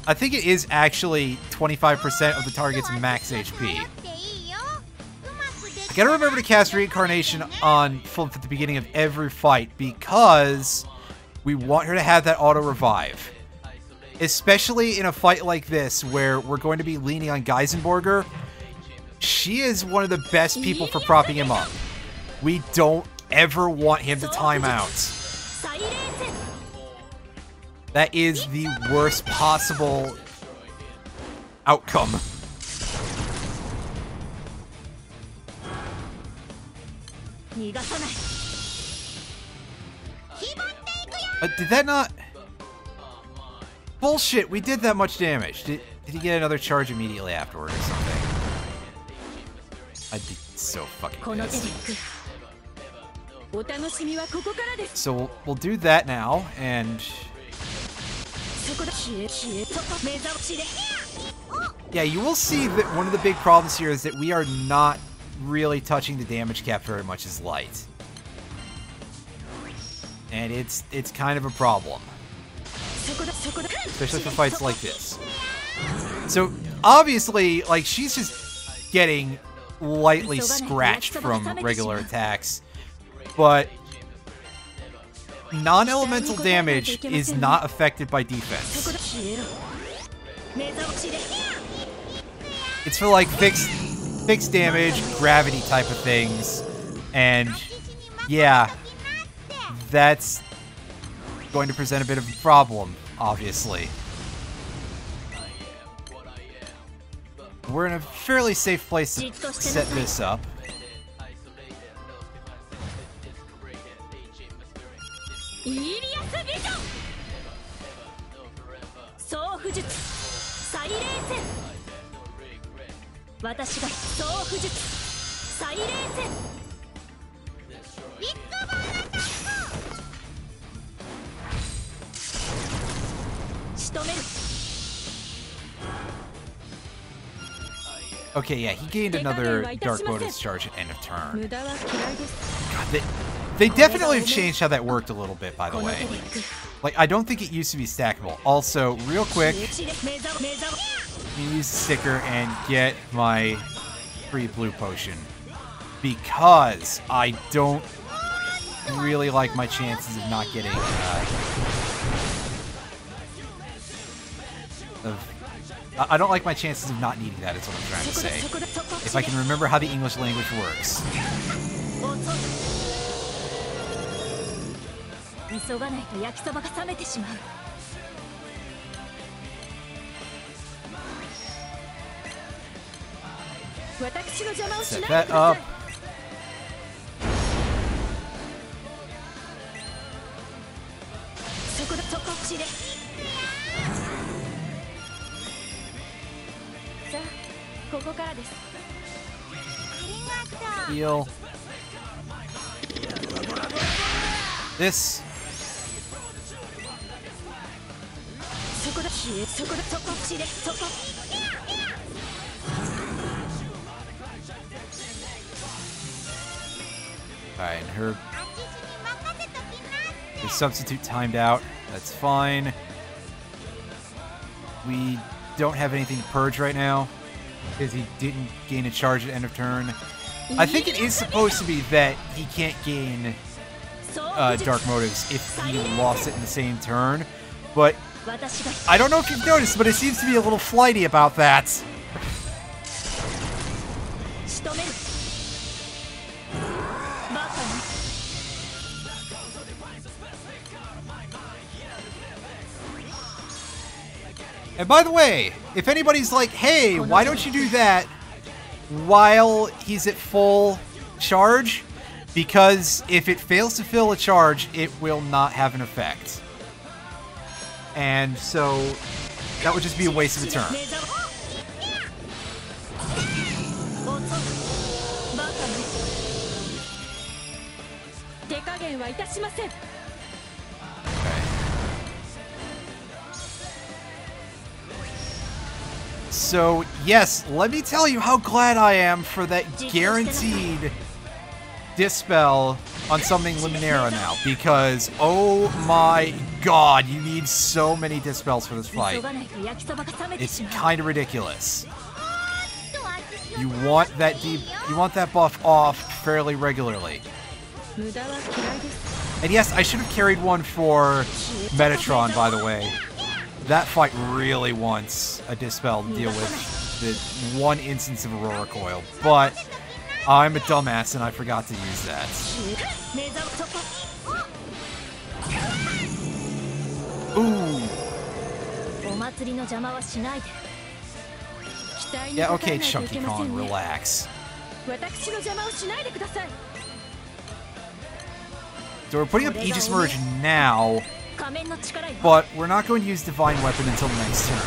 I think it is actually 25% of the target's max HP. I gotta remember to cast Reincarnation on Flip at the beginning of every fight because we want her to have that auto-revive. Especially in a fight like this where we're going to be leaning on Geisenborger. She is one of the best people for propping him up. We don't ever want him to time out. That is the worst possible outcome. Did that not... Bullshit, we did that much damage. Did he get another charge immediately afterward or something? I'd be so fucking pissed. So we'll do that now, and... Yeah, you will see that one of the big problems here is that we are not really touching the damage cap very much as light. And it's kind of a problem. Especially for fights like this. So, obviously, like, she's just getting lightly scratched from regular attacks. But non-elemental damage is not affected by defense. It's for, like, fixed damage, gravity type of things. And, yeah, that's going to present a bit of a problem, obviously. We're in a fairly safe place to set this up. Okay, yeah, he gained another Dark Motives charge at end of turn. God, they definitely have changed how that worked a little bit, by the way. Like, I don't think it used to be stackable. Also, real quick, let me use the sticker and get my free blue potion. Because I don't really like my chances of not getting... I don't like my chances of not needing that, is what I'm trying to say. If I can remember how the English language works. Set that up. Heal. This. Alright, and her substitute timed out. That's fine. We don't have anything to purge right now because he didn't gain a charge at end of turn. I think it is supposed to be that he can't gain Dark Motives if he lost it in the same turn, but I don't know if you've noticed, but it seems to be a little flighty about that. And by the way, if anybody's like, hey, why don't you do that while he's at full charge? Because if it fails to fill a charge, it will not have an effect. And so that would just be a waste of a turn. Okay. So, yes, let me tell you how glad I am for that guaranteed Dispel on something Luminera now, because, oh my god, you need so many Dispels for this fight. It's kind of ridiculous. You want that buff off fairly regularly. And yes, I should have carried one for Metatron, by the way. That fight really wants a Dispel to deal with the one instance of Aurora Coil, but I'm a dumbass and I forgot to use that. Ooh. Yeah, okay, Chunky Kong, relax. So we're putting up Aegis Merge now, but we're not going to use Divine Weapon until the next turn.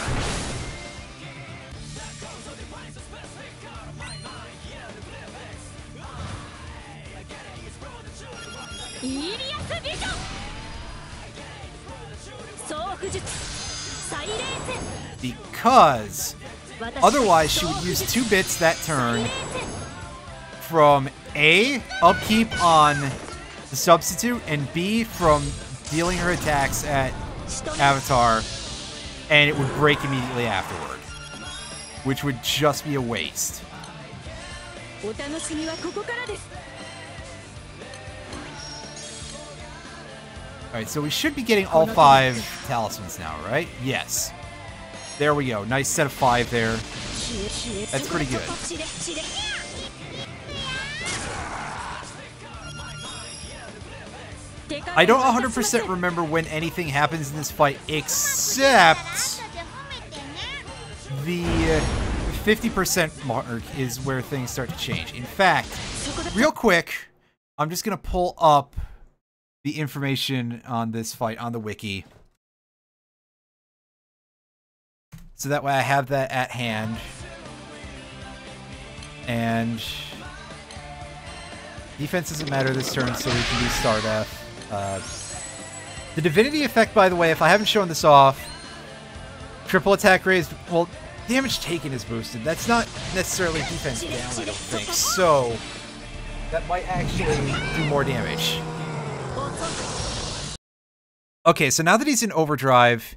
Because otherwise she would use 2 bits that turn from A, upkeep on the substitute, and B, from dealing her attacks at Avatar, and it would break immediately afterward, which would just be a waste. Alright, so we should be getting all 5 talismans now, right? Yes. There we go. Nice set of 5 there. That's pretty good. I don't 100% remember when anything happens in this fight, except the 50% mark is where things start to change. In fact, real quick, I'm just going to pull up the information on this fight on the wiki, so that way I have that at hand. And defense doesn't matter this turn, so we can do Star Death. The Divinity effect, by the way, if I haven't shown this off, triple attack raised, well, damage taken is boosted. That's not necessarily defense down, I don't think. So that might actually do more damage. Okay, so now that he's in overdrive,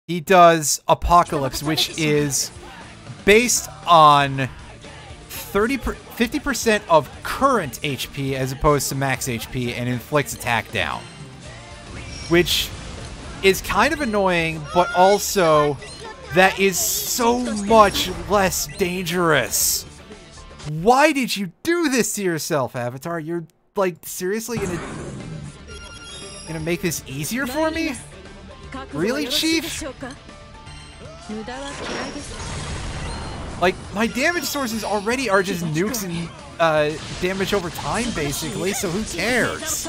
he does Apocalypse, which is based on 50% of current HP as opposed to max HP, and inflicts attack down. Which is kind of annoying, but also that is so much less dangerous. Why did you do this to yourself, Avatar? You're, like, seriously gonna make this easier for me? Really, Chief? Like, my damage sources already are just nukes and damage over time, basically, so who cares?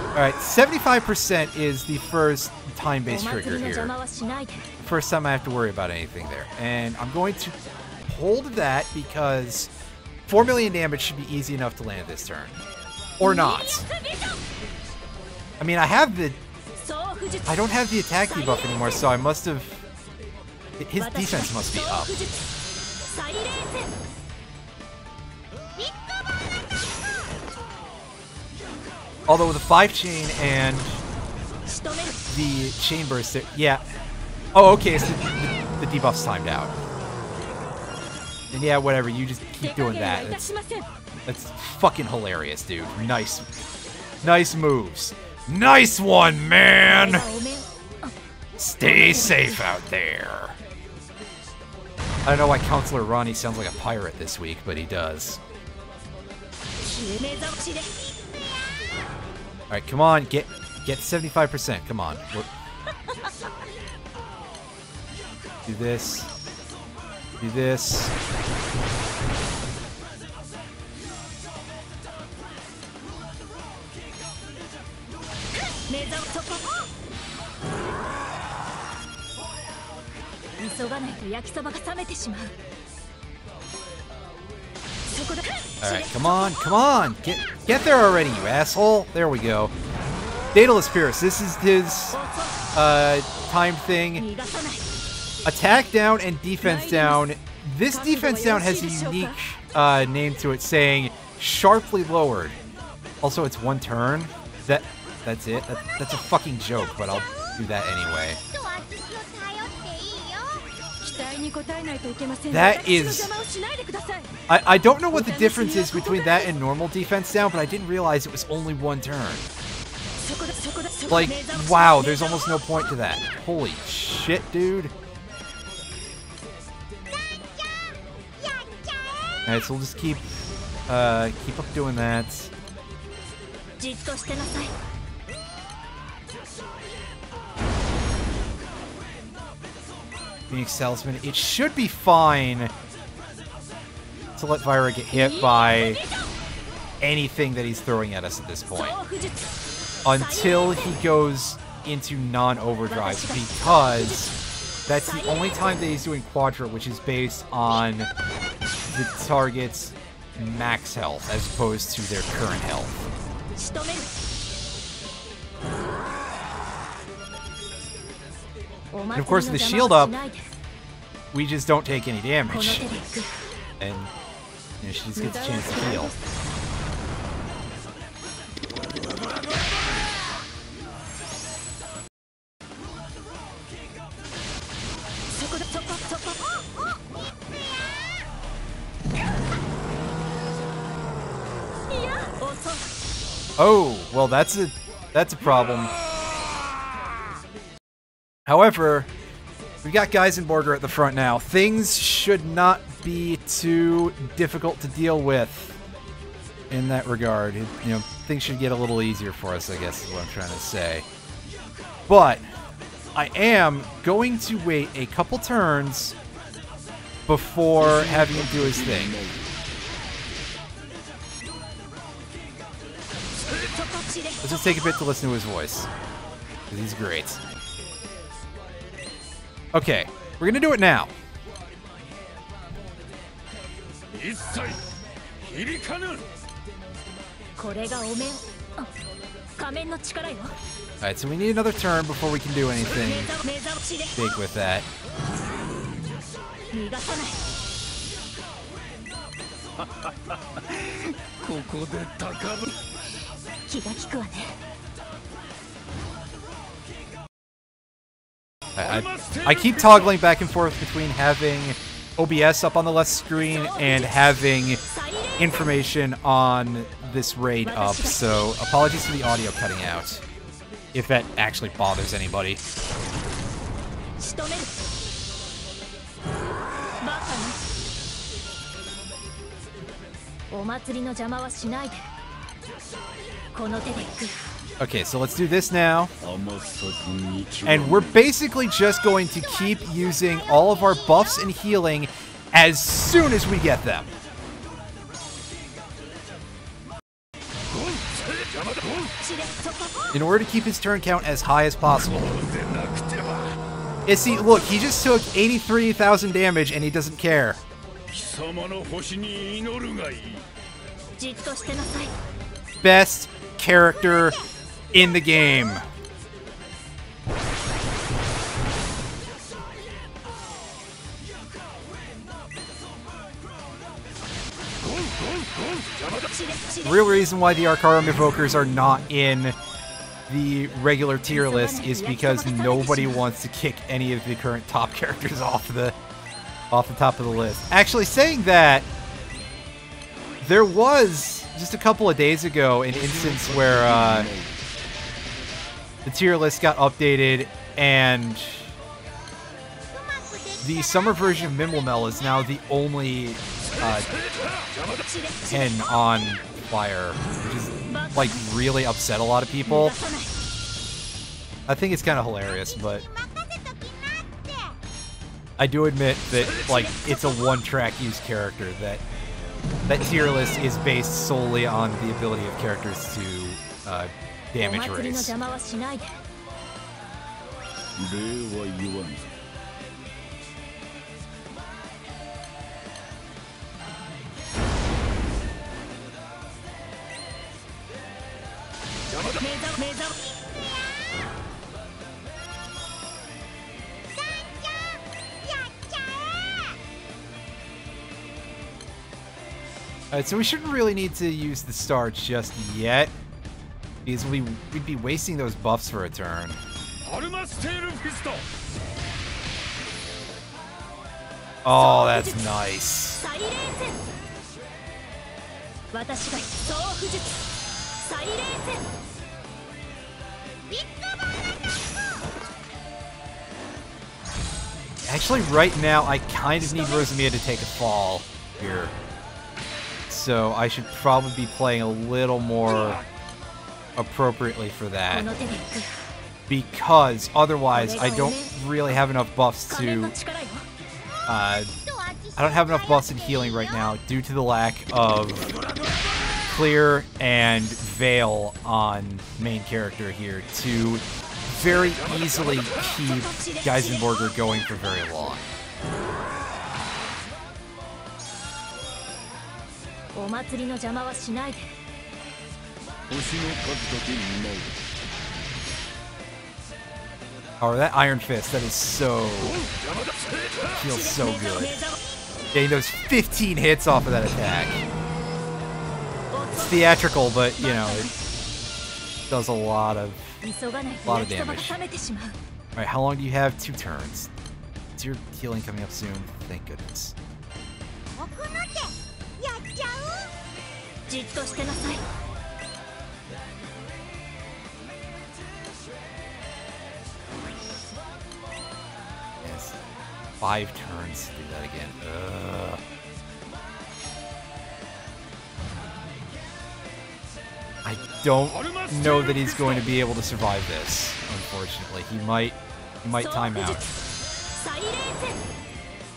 Alright, 75% is the first time-based trigger here. First time I have to worry about anything there. And I'm going to hold that because 4 million damage should be easy enough to land this turn. Or not. I mean, I don't have the attack debuff anymore, so I must have... His defense must be up. Although with the 5-chain and the chain burst, yeah. Oh, okay, so the debuff's timed out. And yeah, whatever, you just keep doing that. That's fucking hilarious, dude. Nice moves. Nice one, man! Stay safe out there. I don't know why Counselor Ronnie sounds like a pirate this week, but he does. Alright, come on, get 75%, come on. Do this. Do this. Alright, come on! Get there already, you asshole! There we go. Daedalus Pierce, this is his time thing. attack down and defense down. This defense down has a unique name to it, saying sharply lowered. Also, it's one turn. That's it. That's a fucking joke, but I'll do that anyway. That is... I don't know what the difference is between that and normal defense down, but I didn't realize it was only one turn. Like, wow, there's almost no point to that. Holy shit, dude. Alright, so we'll just keep up doing that. Phoenix Talisman. It should be fine to let Vyra get hit by anything that he's throwing at us at this point. Until he goes into non-overdrive, because that's the only time that he's doing Quadra, which is based on the target's max health as opposed to their current health. And of course, with the shield up, we just don't take any damage. And you know, she just gets a chance to heal. Oh, well, that's a problem. However, we got Geisenborger at the front now. Things should not be too difficult to deal with in that regard. You know, things should get a little easier for us, I guess is what I'm trying to say. But I am going to wait a couple turns before having him do his thing. Let's just take a bit to listen to his voice, because he's great. Okay, we're gonna do it now. Alright, so we need another turn before we can do anything big with that. I keep toggling back and forth between having OBS up on the left screen and having information on this raid up, so apologies for the audio cutting out, if that actually bothers anybody. Okay, so let's do this now. And we're basically just going to keep using all of our buffs and healing as soon as we get them. In order to keep his turn count as high as possible. Yeah, see, look, he just took 83,000 damage and he doesn't care. Best character in the game. The real reason why the Arcarum Evokers are not in the regular tier list is because nobody wants to kick any of the current top characters off the top of the list. Actually, saying that, there was just a couple of days ago an instance where the tier list got updated and the summer version of Mimlemel is now the only 10 on fire, which is like really upset a lot of people. I think it's kind of hilarious, but I do admit that like it's a one-track use character, that tier list is based solely on the ability of characters to damage raise. Alright, so we shouldn't really need to use the star just yet, because we'd be wasting those buffs for a turn. Oh, that's nice. Actually, right now, I kind of need Rosamiya to take a fall here. So I should probably be playing a little more appropriately for that. Because otherwise, I don't really have enough buffs to... I don't have enough buffs in healing right now due to the lack of clear and veil on main character here to very easily keep Geisenborger going for very long. Oh, that Iron Fist, that is so... feels so good. Getting those 15 hits off of that attack. It's theatrical, but, you know, it does a lot of damage. Alright, how long do you have? 2 turns. Is your healing coming up soon? Thank goodness. Yes. 5 turns to do that again. I don't know that he's going to be able to survive this, unfortunately. He might time out.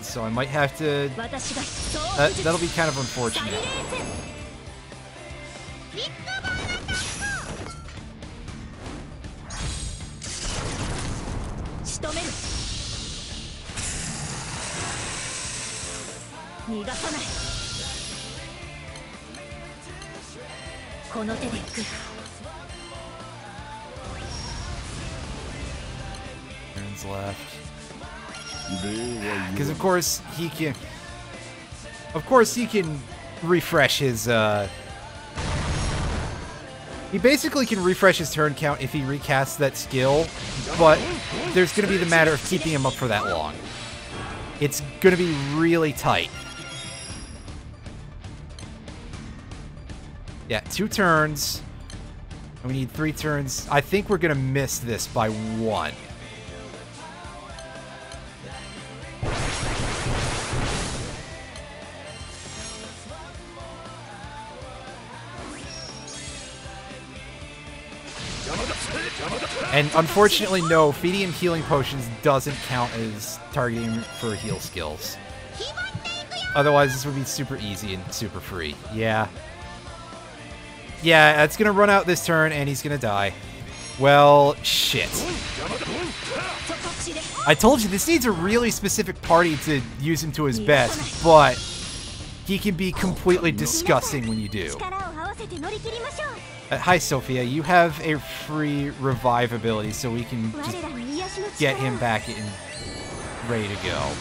So I might have to... That'll be kind of unfortunate. Turns left. Because of course he can refresh his he basically can refresh his turn count if he recasts that skill, but there's going to be the matter of keeping him up for that long. It's going to be really tight. Yeah, 2 turns. And we need 3 turns. I think we're going to miss this by 1. And unfortunately, no, feeding him healing potions doesn't count as targeting for heal skills. Otherwise, this would be super easy and super free. Yeah. Yeah, it's gonna run out this turn, and he's gonna die. Well, shit. I told you, this needs a really specific party to use him to his best, but he can be completely disgusting when you do. Hi, Sophia. You have a free revive ability, so we can just get him back and ready to go.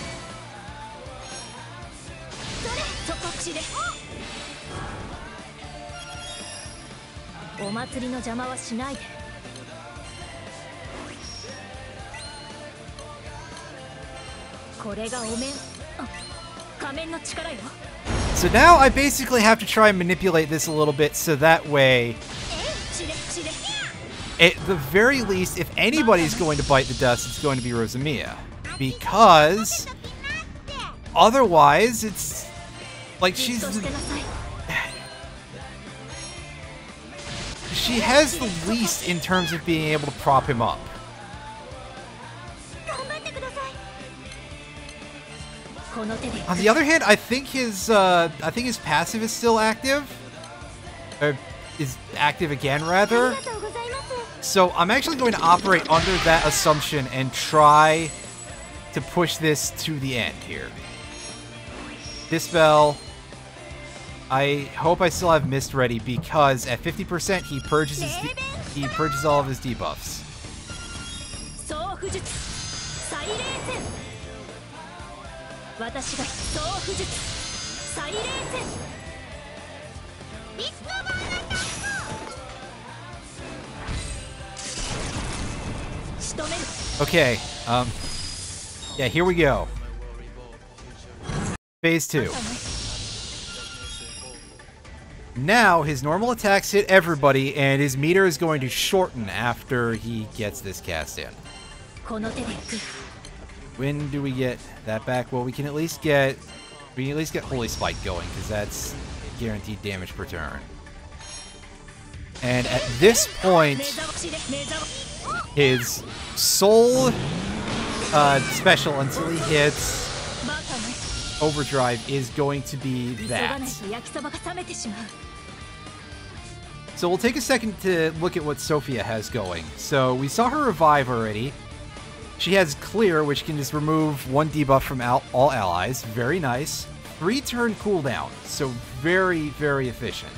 So now I basically have to try and manipulate this a little bit so that way, at the very least, if anybody's going to bite the dust, it's going to be Rosamiya. Because otherwise, it's like she has the least in terms of being able to prop him up. On the other hand, I think his passive is still active, or is active again, rather. So I'm actually going to operate under that assumption and try to push this to the end here. Dispel. I hope I still have Mist ready because at 50% he purges all of his debuffs. Okay, yeah, here we go. Phase 2. Now, his normal attacks hit everybody, and his meter is going to shorten after he gets this cast in. When do we get that back? Well, we can at least get Holy Spike going, because that's guaranteed damage per turn. And at this point, his soul special until he hits Overdrive is going to be that. So we'll take a second to look at what Sophia has going. So we saw her revive already. She has Clear, which can just remove one debuff from all allies. Very nice. 3-turn cooldown, so very, very efficient.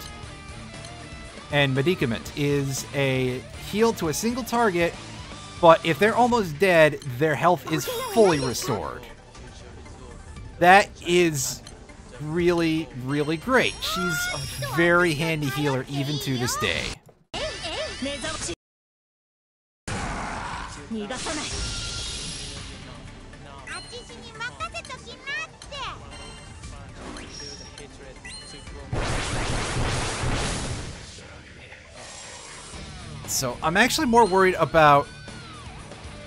And Medicament is a heal to a single target, but if they're almost dead, their health is fully restored. That is really, really great. She's a very handy healer even to this day. So I'm actually more worried about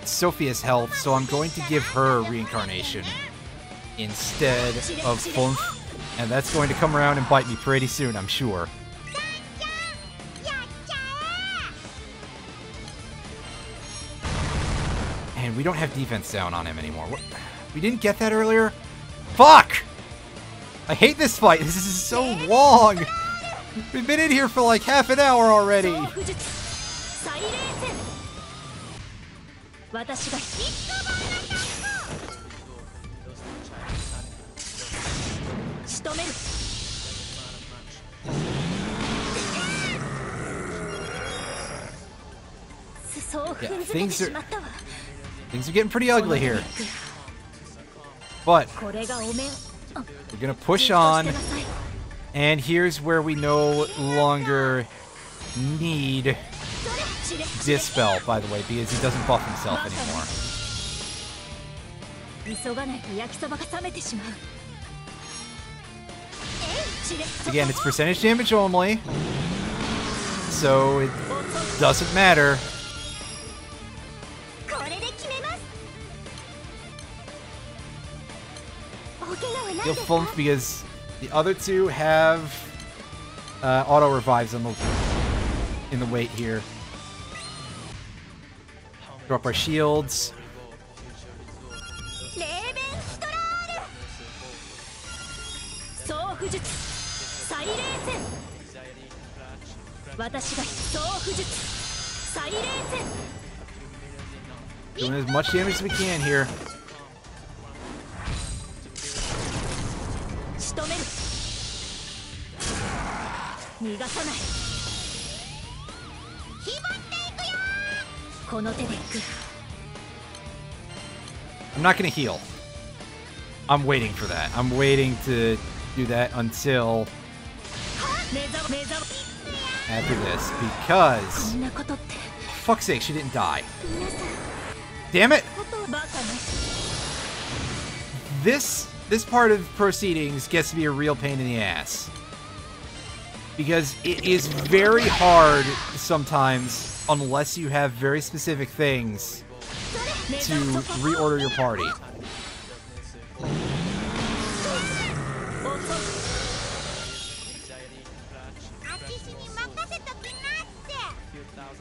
Sophia's health, so I'm going to give her reincarnation instead of Funk, and that's going to come around and bite me pretty soon, I'm sure. And we don't have defense down on him anymore. What? We didn't get that earlier? Fuck! I hate this fight. This is so long. We've been in here for like half an hour already. Yeah, things are getting pretty ugly here. But we're gonna push on, and here's where we no longer need Dispel, by the way, because he doesn't buff himself anymore. Again, it's percentage damage only, so it doesn't matter. He'll Funk because the other two have auto revives on in the wait here. Drop our shields. Doing as much damage as we can here. I'm not gonna heal. I'm waiting for that. I'm waiting to do that until after this, because for fuck's sake, she didn't die. Damn it! This part of proceedings gets to be a real pain in the ass, because it is very hard sometimes, unless you have very specific things, to reorder your party.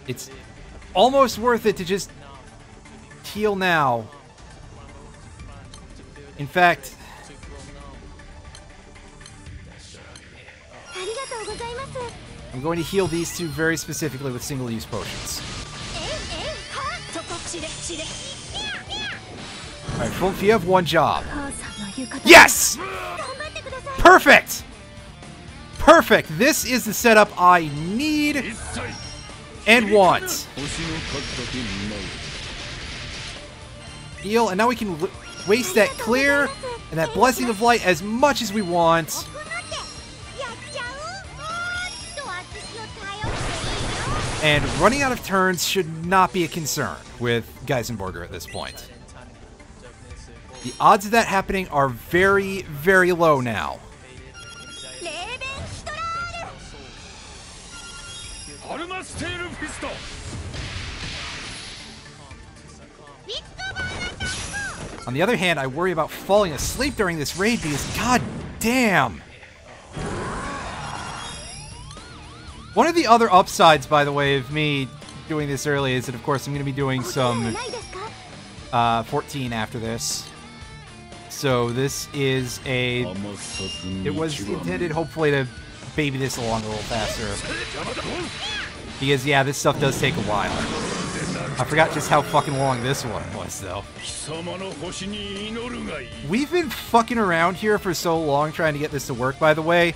It's almost worth it to just heal now. In fact, I'm going to heal these two very specifically with single-use potions. Alright, Fulf, you have one job. Yes! Perfect! Perfect! This is the setup I need and want. Heal, and now we can waste that Clear and that Blessing of Light as much as we want. And running out of turns should not be a concern with Geisenborger at this point. The odds of that happening are very, very low now. On the other hand, I worry about falling asleep during this raid because, god damn! One of the other upsides, by the way, of me doing this early is that, of course, I'm going to be doing some 14 after this. So this is a... It was intended, hopefully, to baby this along a little faster. Because, yeah, this stuff does take a while. I forgot just how fucking long this one was, though. We've been fucking around here for so long trying to get this to work, by the way,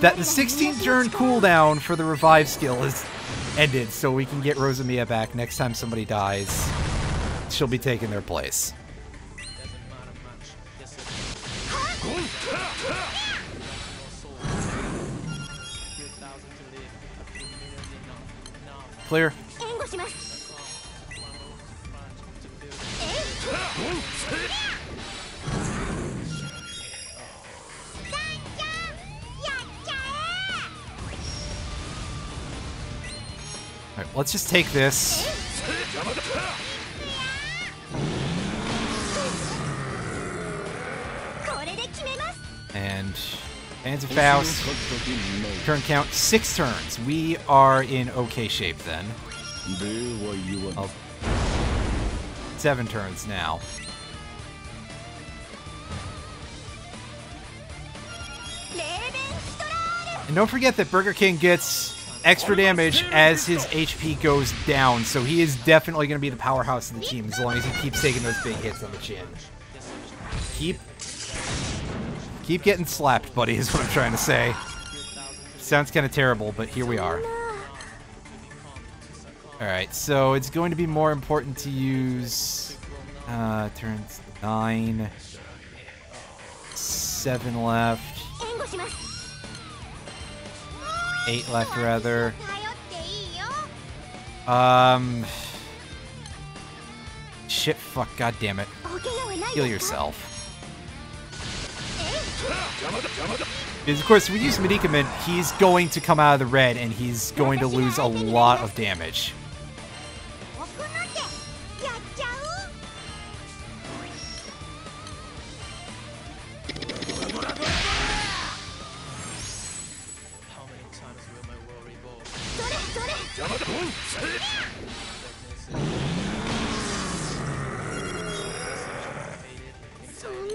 that the 16-turn cooldown for the revive skill is ended, so we can get Rosamiya back next time somebody dies. She'll be taking their place. Clear. Alright, let's just take this. And Panzer Faust. Turn count 6 turns. We are in okay shape then. 7 turns now. And don't forget that Burger King gets extra damage as his HP goes down, so he is definitely going to be the powerhouse of the team as long as he keeps taking those big hits on the chin. Keep getting slapped, buddy, is what I'm trying to say. Sounds kind of terrible, but here we are. Alright, so it's going to be more important to use... turns 9... 7 left... 8 left, rather. Shit, fuck, god damn it. Heal yourself. Because, of course, if we use Medicament, he's going to come out of the red, and he's going to lose a lot of damage.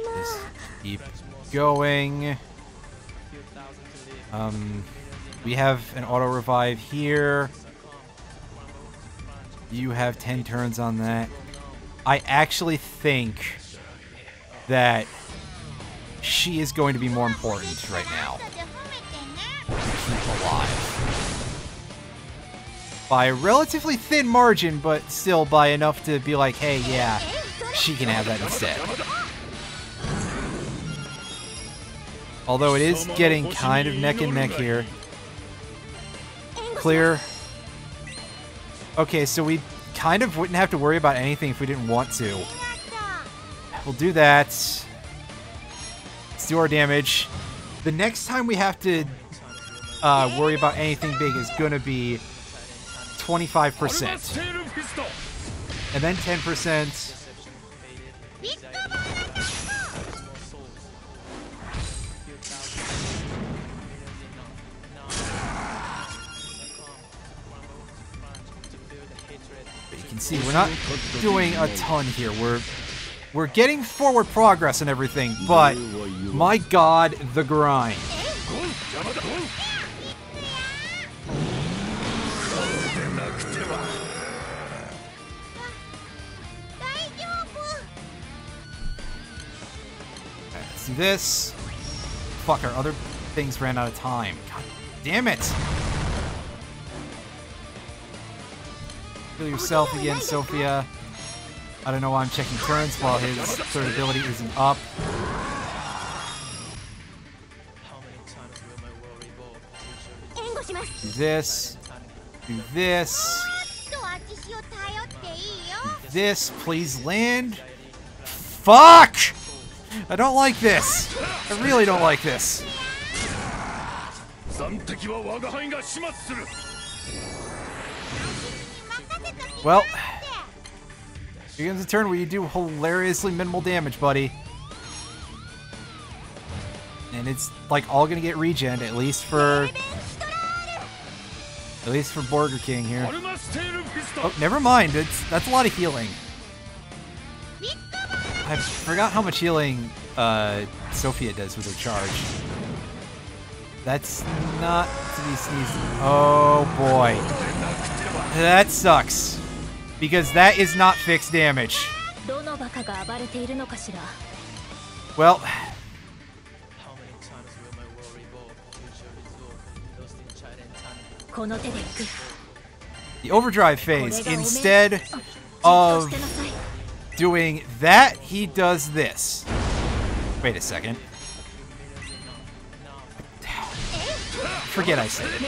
Just keep going. We have an auto revive here. You have 10 turns on that. I actually think that she is going to be more important right now to keep alive. By a relatively thin margin, but still by enough to be like, hey, yeah, she can have that instead. Although it is getting kind of neck and neck here. Clear. Okay, so we kind of wouldn't have to worry about anything if we didn't want to. We'll do that. Let's do our damage. The next time we have to worry about anything big is going to be 25%. And then 10%. But you can see we're not doing a ton here. We're getting forward progress and everything, but my god, the grind. Let's do this. Fuck, our other things ran out of time. God damn it! Kill yourself again, Sophia. I don't know why I'm checking turns while his third ability isn't up. Do this. Do this. Do this. Please land. Fuck! I don't like this. I really don't like this. Well, here comes a turn where you do hilariously minimal damage, buddy. And it's like all gonna get regen, at least for Burger King here. Oh, never mind. That's a lot of healing. I forgot how much healing Sophia does with her charge. That's not to be sneezed. Oh boy. That sucks. Because that is not fixed damage. Well. The overdrive phase, instead of doing that, he does this. Wait a second. Forget I said it.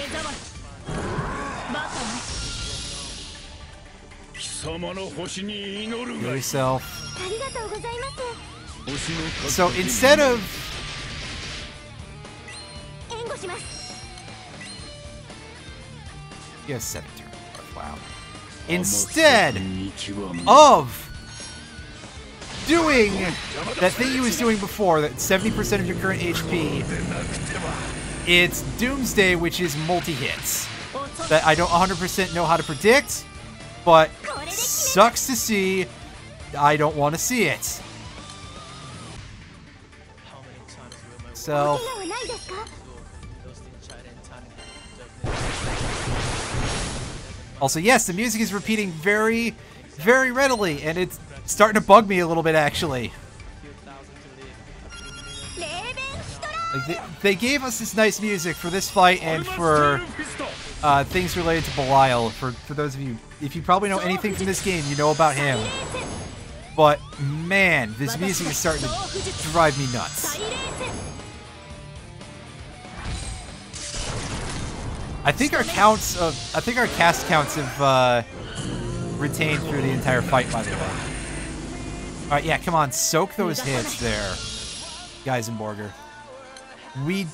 Heal yourself. So instead of... You have 7 turns. Wow. Instead of doing that thing he was doing before, that 70% of your current HP, it's Doomsday, which is multi-hits. That I don't 100% know how to predict, but sucks to see. I don't want to see it. So... Also, yes, the music is repeating very, very readily, and it's starting to bug me a little bit, actually. Like they gave us this nice music for this fight and for things related to Belial. For those of you, if you probably know anything from this game, you know about him. But, man, this music is starting to drive me nuts. I think our cast counts have retained through the entire fight, by the way. Alright, yeah, come on, soak those hits there, Geisenborger. We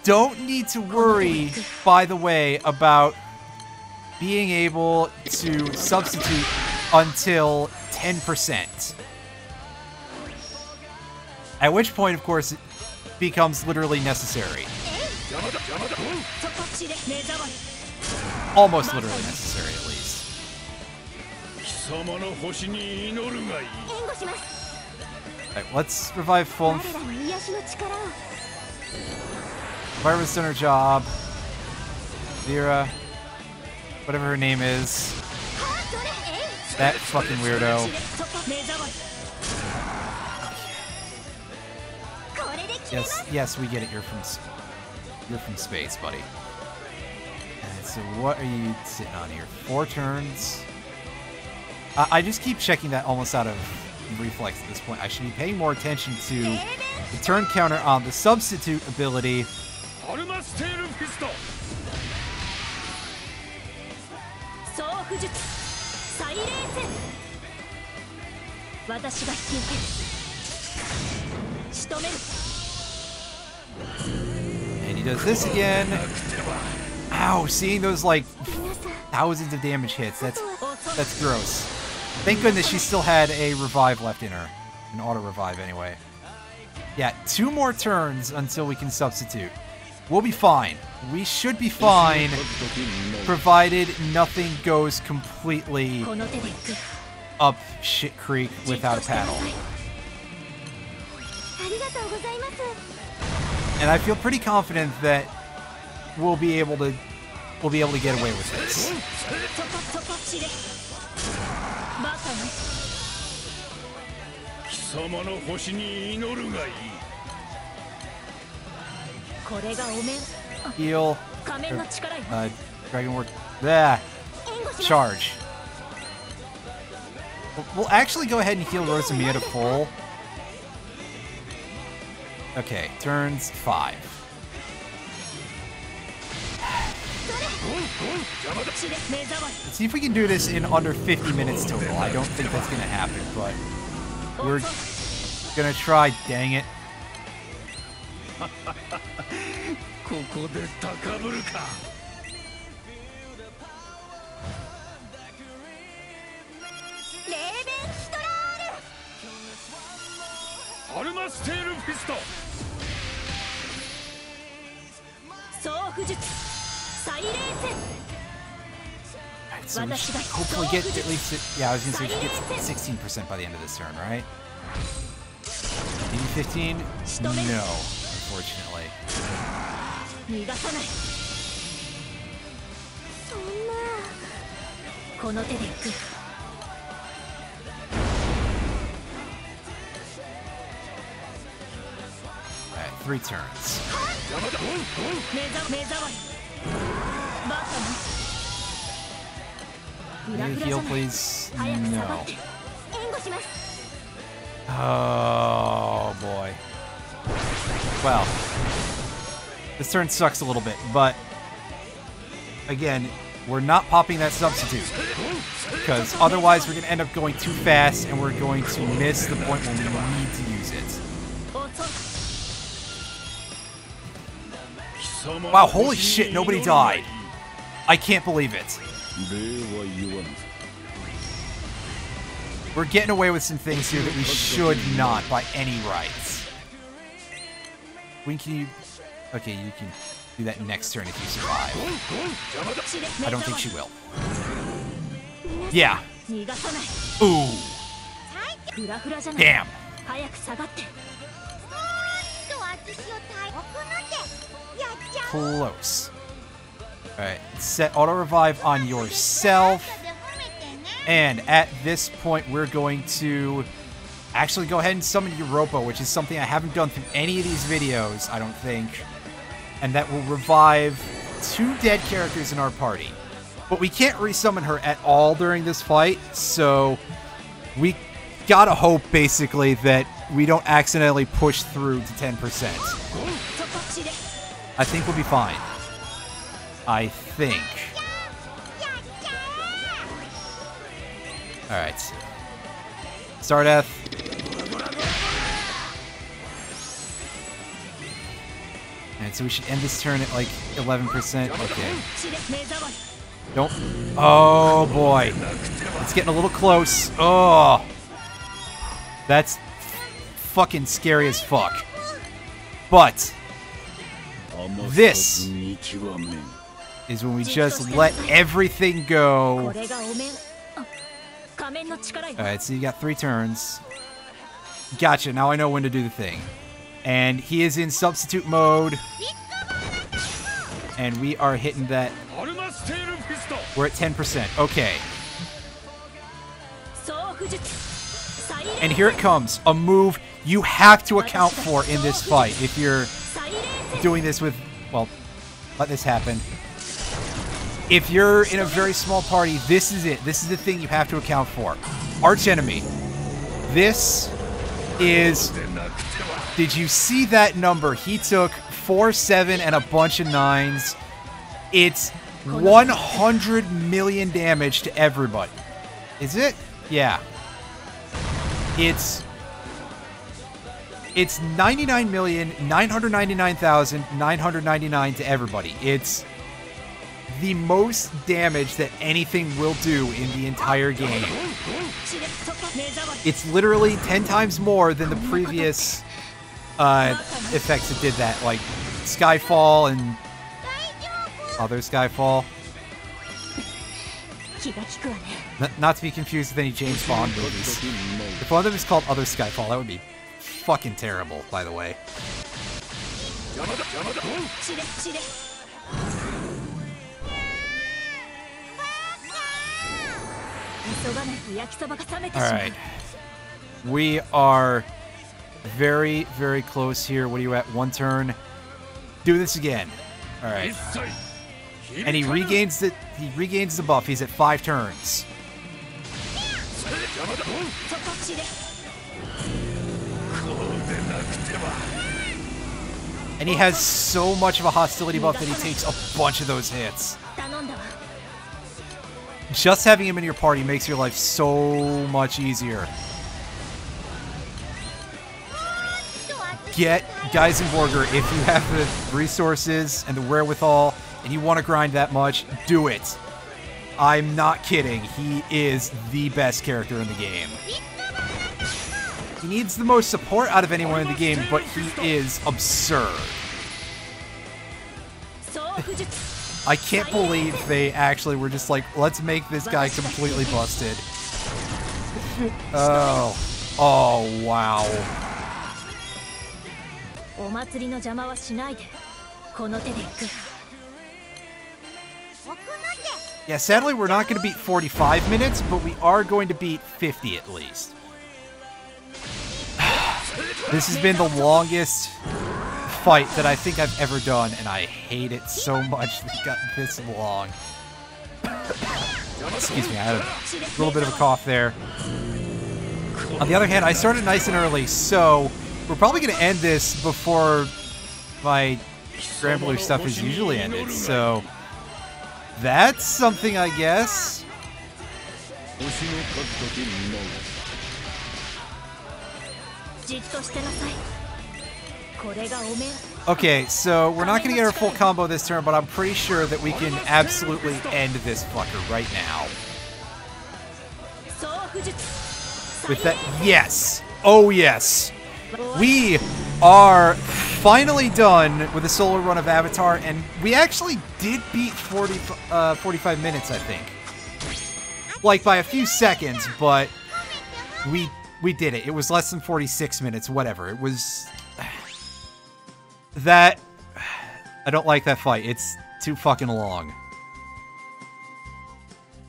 don't need to worry, by the way, about being able to substitute until 10%. At which point, of course, it becomes literally necessary. Almost literally necessary, at least. Alright, let's revive Fulm. Barbara's done her job. Vera, whatever her name is. That fucking weirdo. Yes, we get it. You're from space, buddy. And so what are you sitting on here? 4 turns. I just keep checking that almost out of reflex at this point. I should be paying more attention to the turn counter on the substitute ability. And he does this again. Ow, seeing those like thousands of damage hits, that's gross. Thank goodness she still had a revive left in her. An auto revive anyway. Yeah, 2 more turns until we can substitute. We'll be fine. We should be fine, provided nothing goes completely up shit creek without a paddle. And I feel pretty confident that we'll be able to get away with this. Heal. Dragon Ward. There. Charge. We'll actually go ahead and heal Rosamia to full. Okay, turns 5. Let's see if we can do this in under 50 minutes total. I don't think that's going to happen, but we're going to try. Dang it. So we should hopefully get at least, yeah, I was going to say we should get 16% by the end of this turn, right? Maybe 15? No, unfortunately. Alright, 3 turns. Can you heal, please? No. Oh, boy. Well, this turn sucks a little bit, but again, we're not popping that substitute because otherwise we're going to end up going too fast and we're going to miss the point when we need to use it. Wow, holy shit, nobody died. I can't believe it. We're getting away with some things here that we should not by any rights. Can you... Okay, you can do that next turn if you survive. I don't think she will. Yeah. Ooh. Damn. Close. Alright, set auto-revive on yourself. And at this point, we're going to actually go ahead and summon Europa, which is something I haven't done through any of these videos, I don't think. And that will revive 2 dead characters in our party. But we can't resummon her at all during this fight, so we gotta hope, basically, that we don't accidentally push through to 10%. I think we'll be fine. I think. Alright. Stardeth. And so we should end this turn at like 11%. Okay. Don't. Oh boy. It's getting a little close. Oh. That's fucking scary as fuck. But this is when we just let everything go. Alright, so you got 3 turns. Gotcha, now I know when to do the thing. And he is in substitute mode. And we are hitting that. We're at 10%. Okay. And here it comes. A move you have to account for in this fight. If you're doing this with... Well, let this happen. If you're in a very small party, this is it. This is the thing you have to account for. Arch enemy. This is... Did you see that number? He took 4, 7, and a bunch of 9s. It's 100 million damage to everybody. Is it? Yeah. It's 99,999,999 to everybody. It's the most damage that anything will do in the entire game. It's literally 10 times more than the previous effects that did that, like Skyfall and other Skyfall. Not to be confused with any James Bond movies. If one of them is called Other Skyfall, that would be fucking terrible, by the way. Alright. We are very, very close here. What are you at? 1 turn. Do this again. Alright. And he regains the buff. He's at 5 turns. And he has so much of a hostility buff that he takes a bunch of those hits. Just having him in your party makes your life so much easier. Get Geisenborger if you have the resources and the wherewithal and you want to grind that much, do it. I'm not kidding. He is the best character in the game. He needs the most support out of anyone in the game, but he is absurd. I can't believe they actually were just like, let's make this guy completely busted. Oh. Oh, wow. Yeah, sadly, we're not going to beat 45 minutes, but we are going to beat 50 at least. This has been the longest fight that I think I've ever done, and I hate it so much that it got this long. Excuse me, I had a little bit of a cough there. On the other hand, I started nice and early, so we're probably going to end this before my Granblue stuff is usually ended, so that's something, I guess. Okay, so we're not going to get our full combo this turn, but I'm pretty sure that we can absolutely end this fucker right now. With that, yes! Oh yes! We are finally done with the solo run of Avatar, and we actually did beat 45 minutes, I think. Like, by a few seconds, but we did it. It was less than 46 minutes, whatever. It was... That... I don't like that fight. It's too fucking long.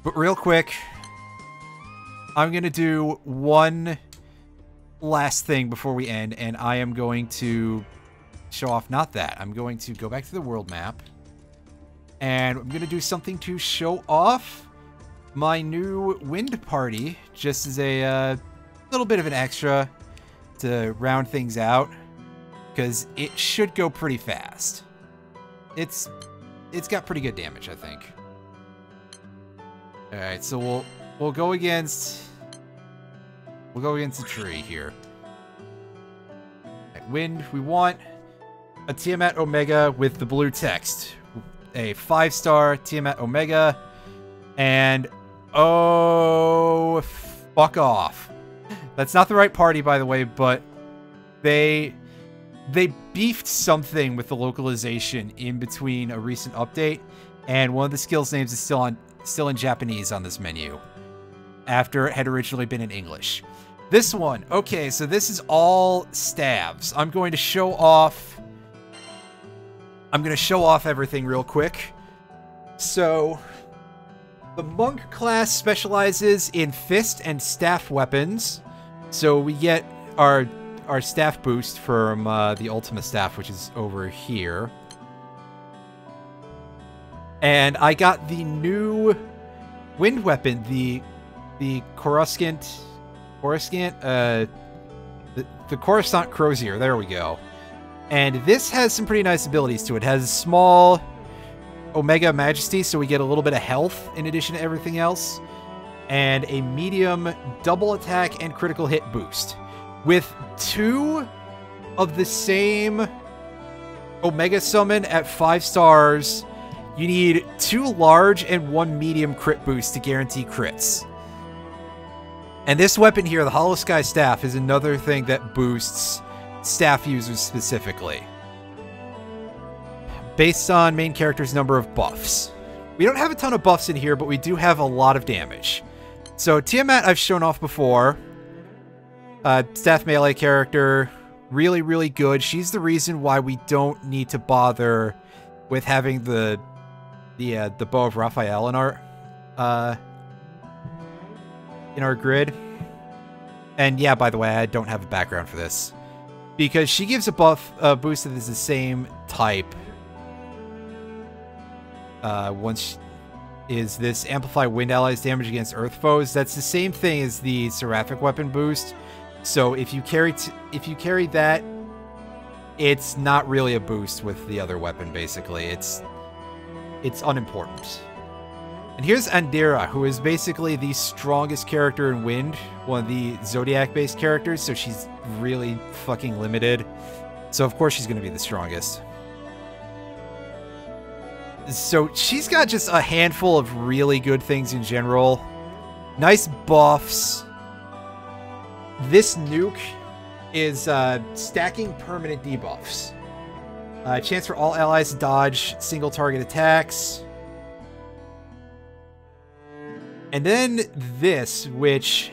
But real quick, I'm gonna do one last thing before we end, and I am going to show off not that. I'm going to go back to the world map, and I'm going to do something to show off my new wind party, just as a little bit of an extra to round things out, because it should go pretty fast. It's got pretty good damage, I think. All right, so we'll go against a tree here. At wind, we want a Tiamat Omega with the blue text, a 5-star Tiamat Omega, and oh, fuck off. That's not the right party, by the way, but they beefed something with the localization in between a recent update, and one of the skills names is still in Japanese on this menu, after it had originally been in English. This one, okay, so this is all staves. I'm going to show off everything real quick. So, the monk class specializes in fist and staff weapons. So we get our staff boost from the Ultima staff, which is over here. And I got the new wind weapon, the Coruscant, the Coruscant Crozier. There we go. And this has some pretty nice abilities to it. It has a small Omega Majesty, so we get a little bit of health in addition to everything else. And a medium double attack and critical hit boost. With 2 of the same Omega Summon at 5 stars, you need 2 large and 1 medium crit boost to guarantee crits. And this weapon here, the Hollow Sky Staff, is another thing that boosts staff users specifically, based on main character's number of buffs. We don't have a ton of buffs in here, but we do have a lot of damage. So Tiamat I've shown off before. Staff melee character, really, really good. She's the reason why we don't need to bother with having the Bow of Raphael in our grid. And yeah, by the way, I don't have a background for this, because she gives a boost that is the same type. Is this amplify wind allies damage against earth foes? That's the same thing as the Seraphic weapon boost. So if you carry that, it's not really a boost with the other weapon. Basically, it's unimportant. And here's Andera, who is basically the strongest character in Wind, one of the Zodiac-based characters, so she's really fucking limited. So of course she's going to be the strongest. So she's got just a handful of really good things in general. Nice buffs. This nuke is stacking permanent debuffs. Chance for all allies to dodge single target attacks. And then this, which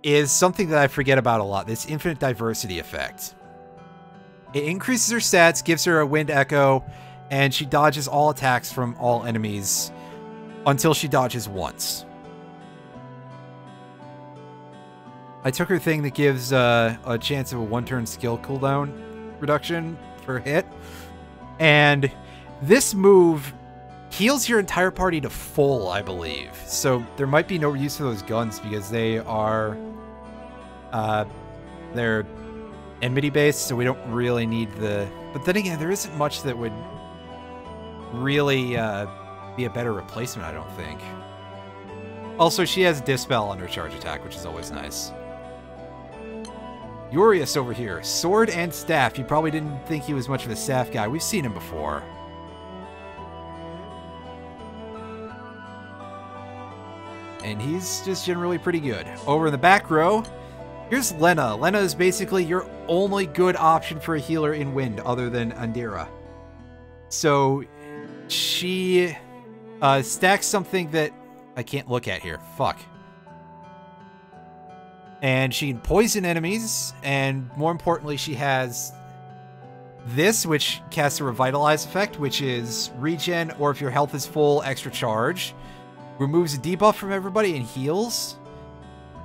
is something that I forget about a lot, this infinite diversity effect. It increases her stats, gives her a wind echo, and she dodges all attacks from all enemies until she dodges once. I took her thing that gives a chance of a one-turn skill cooldown reduction per hit, and this move heals your entire party to full, I believe. So there might be no use for those guns because they are they're enmity based, so we don't really need the... But then again, there isn't much that would really be a better replacement, I don't think. Also, she has Dispel on her charge attack, which is always nice. Urius over here. Sword and staff. You probably didn't think he was much of a staff guy. We've seen him before. And he's just generally pretty good. Over in the back row, here's Lena. Lena is basically your only good option for a healer in Wind other than Andera. So she stacks something that I can't look at here. Fuck. And she can poison enemies, and more importantly, she has this, which casts a Revitalize effect, which is regen, or if your health is full, extra charge. Removes a debuff from everybody and heals.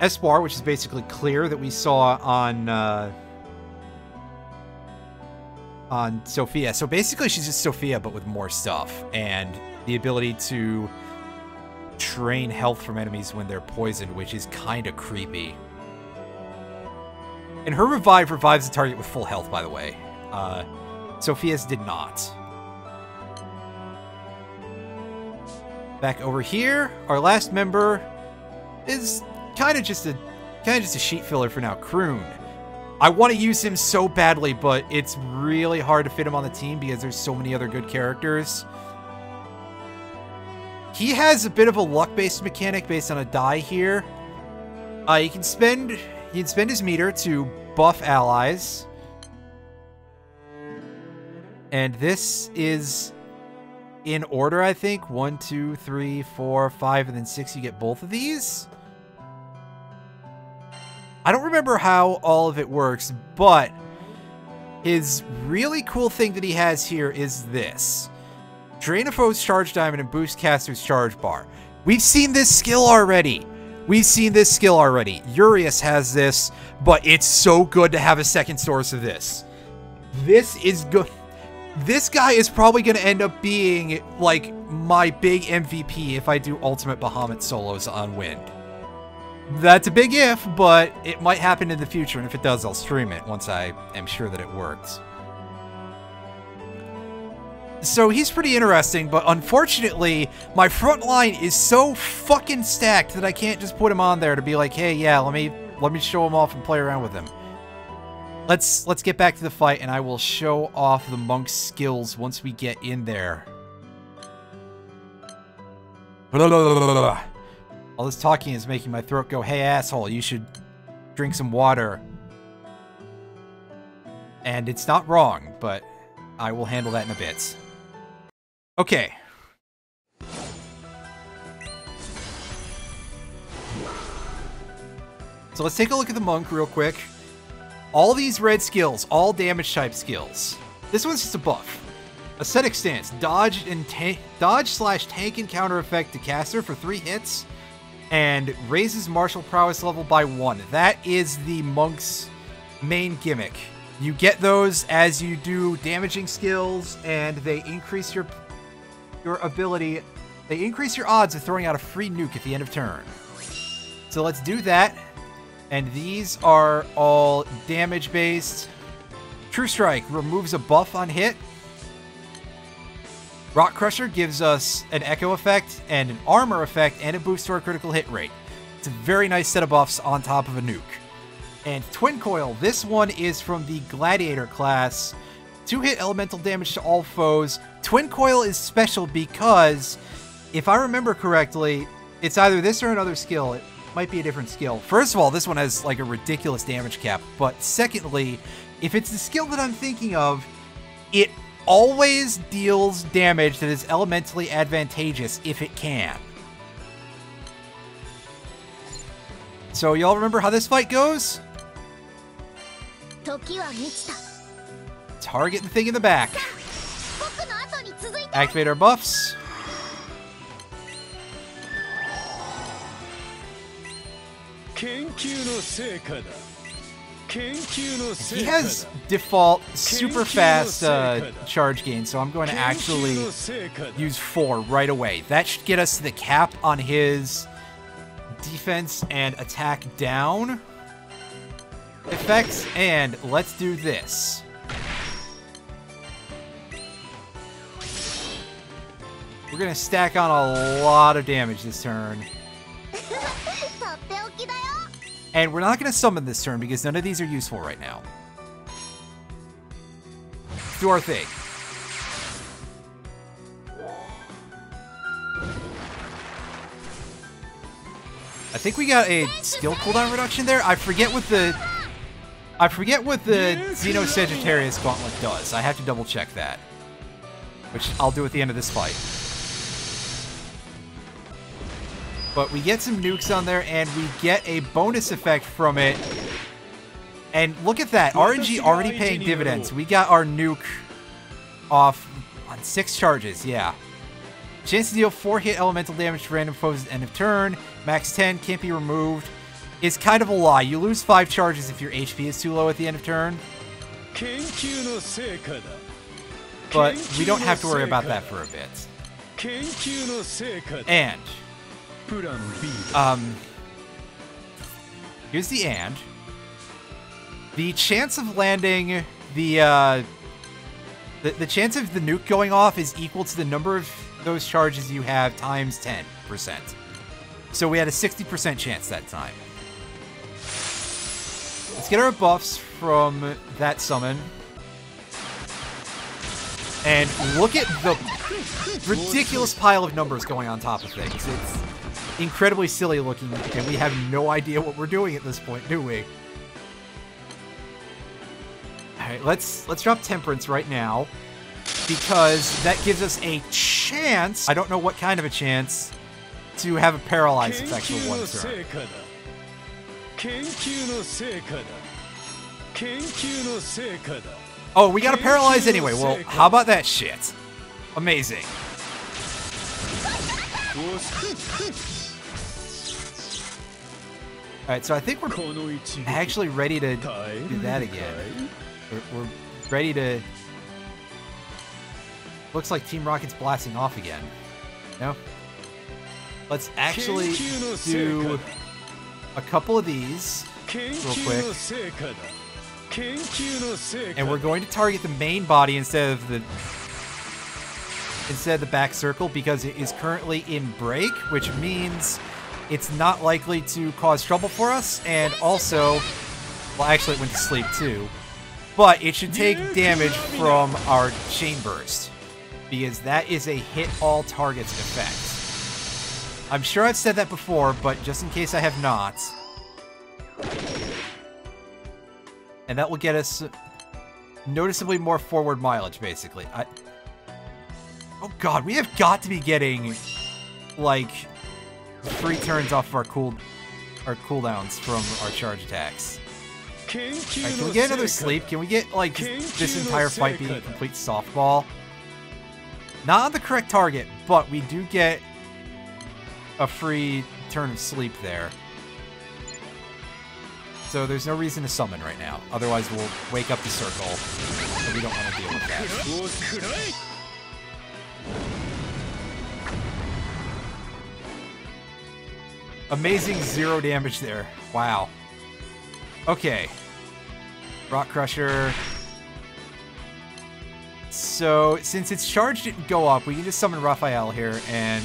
Espoir, which is basically clear that we saw on Sophia. So basically she's just Sophia, but with more stuff. And the ability to drain health from enemies when they're poisoned, which is kind of creepy. And her revive revives the target with full health, by the way. Sophia's did not. Back over here, our last member is kind of just a sheet filler for now. Kroon. I want to use him so badly, but it's really hard to fit him on the team because there's so many other good characters. He has a bit of a luck-based mechanic based on a die here. He can spend his meter to buff allies. And this is in order, I think. 1, 2, 3, 4, 5, and then 6. You get both of these. I don't remember how all of it works, but his really cool thing that he has here is this. Drain a foe's charge diamond and boost caster's charge bar. We've seen this skill already. Urius has this, but it's so good to have a second source of this. This is good. This guy is probably going to end up being, like, my big MVP if I do Ultimate Bahamut solos on Wind. That's a big if, but it might happen in the future, and if it does, I'll stream it once I am sure that it works. So he's pretty interesting, but unfortunately, my front line is so fucking stacked that I can't just put him on there to be like, hey, yeah, let me show him off and play around with him. Let's get back to the fight, and I will show off the monk's skills once we get in there. All this talking is making my throat go, hey, asshole, you should drink some water. And it's not wrong, but I will handle that in a bit. Okay. So let's take a look at the monk real quick. All these red skills, all damage type skills. This one's just a buff. Ascetic Stance, dodge slash tank and counter effect to caster for 3 hits, and raises martial prowess level by 1. That is the monk's main gimmick. You get those as you do damaging skills, and they increase your ability. They increase your odds of throwing out a free nuke at the end of turn. So let's do that. And these are all damage-based. True Strike removes a buff on hit. Rock Crusher gives us an echo effect and an armor effect and a boost to our critical hit rate. It's a very nice set of buffs on top of a nuke. And Twin Coil, this one is from the Gladiator class. 2-hit elemental damage to all foes. Twin Coil is special because, if I remember correctly, it's either this or another skill. It might be a different skill. First of all, this one has like a ridiculous damage cap. But secondly, if it's the skill that I'm thinking of, it always deals damage that is elementally advantageous if it can. So y'all remember how this fight goes? Target the thing in the back. Activate our buffs. He has default super fast charge gain, so I'm going to actually use 4 right away. That should get us to the cap on his defense and attack down effects, and let's do this. We're going to stack on a lot of damage this turn. And we're not going to summon this turn because none of these are useful right now. Let's do our thing. I think we got a skill cooldown reduction there. I forget what the Xeno Sagittarius Gauntlet does. I have to double check that, which I'll do at the end of this fight. But we get some nukes on there, and we get a bonus effect from it. And look at that. RNG already paying dividends. We got our nuke off on 6 charges, yeah. Chance to deal 4-hit elemental damage to random foes at the end of turn. Max 10, can't be removed. Is kind of a lie. You lose 5 charges if your HP is too low at the end of turn. But we don't have to worry about that for a bit. And here's the and. The chance of landing the chance of the nuke going off is equal to the number of those charges you have times 10%. So we had a 60% chance that time. Let's get our buffs from that summon. And look at the ridiculous pile of numbers going on top of things. It's incredibly silly looking, and we have no idea what we're doing at this point, do we? Alright, let's drop Temperance right now, because that gives us a chance, I don't know what kind of a chance, to have a paralyze effect for 1 turn. Oh, we got a paralyze anyway. Well, how about that shit? Amazing. Alright, so I think we're actually ready to do that again. We're ready to... Looks like Team Rocket's blasting off again. No? Let's actually do a couple of these real quick. And we're going to target the main body instead of the back circle because it is currently in break, which means it's not likely to cause trouble for us, and also, well, actually it went to sleep too, but it should take damage from our chain burst because that is a hit all targets effect. I'm sure I've said that before, but just in case I have not. And that will get us noticeably more forward mileage, basically. Oh god, we have got to be getting, like, 3 turns off of our cooldowns from our charge attacks. Alright, can we get another sleep? Can we get, like, this entire fight being a complete softball? Not on the correct target, but we do get a free turn of sleep there. So there's no reason to summon right now. Otherwise, we'll wake up the circle. And we don't want to deal with that. Amazing 0 damage there. Wow. Okay. Rock Crusher. So, since its charge didn't go up, we can just summon Raphael here and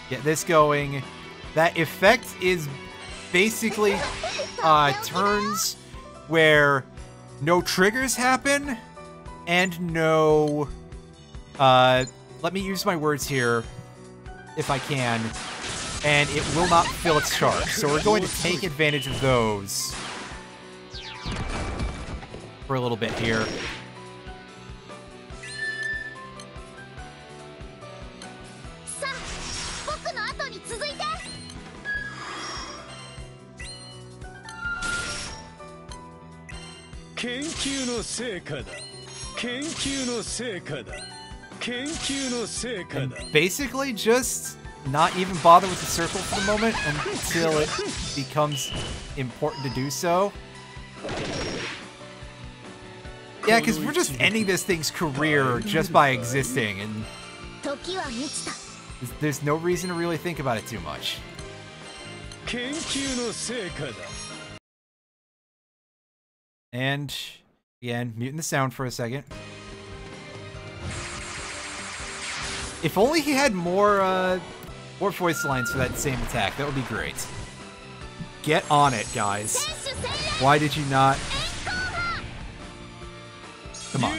get this going. That effect is basically turns where no triggers happen and no... let me use my words here, if I can, and it will not fill its charge. So we're going to take advantage of those for a little bit here. And basically just not even bother with the circle for the moment until it becomes important to do so. Yeah, because we're just ending this thing's career just by existing, and there's no reason to really think about it too much. And again, muting the sound for a second. If only he had more voice lines for that same attack, that would be great. Get on it, guys. Why did you not? Come on.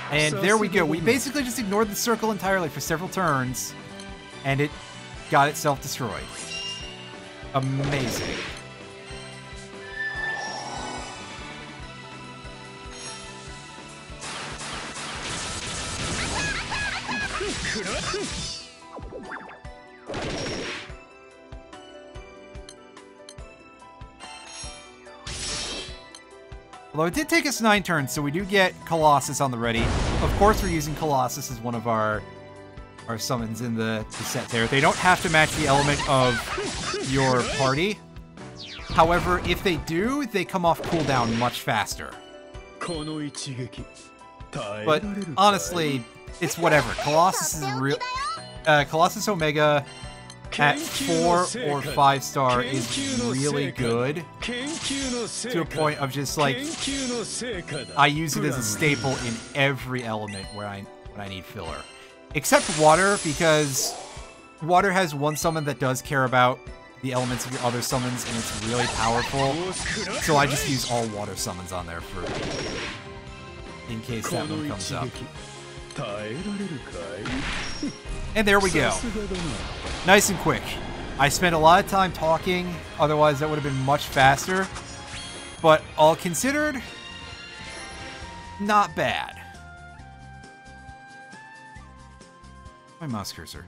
And there we go. We basically just ignored the circle entirely for several turns, and it got itself destroyed. Amazing. Although it did take us 9 turns, so we do get Colossus on the ready. Of course we're using Colossus as one of our summons in the set there. They don't have to match the element of your party. However, if they do, they come off cooldown much faster. But honestly, it's whatever. Colossus is real. Colossus Omega at 4 or 5 star is really good, to a point of just like, I use it as a staple in every element when I need filler. Except water, because water has one summon that does care about the elements of your other summons, and it's really powerful. So I just use all water summons on there for in case that one comes up. And there we go. Nice and quick. I spent a lot of time talking, otherwise that would have been much faster. But all considered, not bad. My mouse cursor.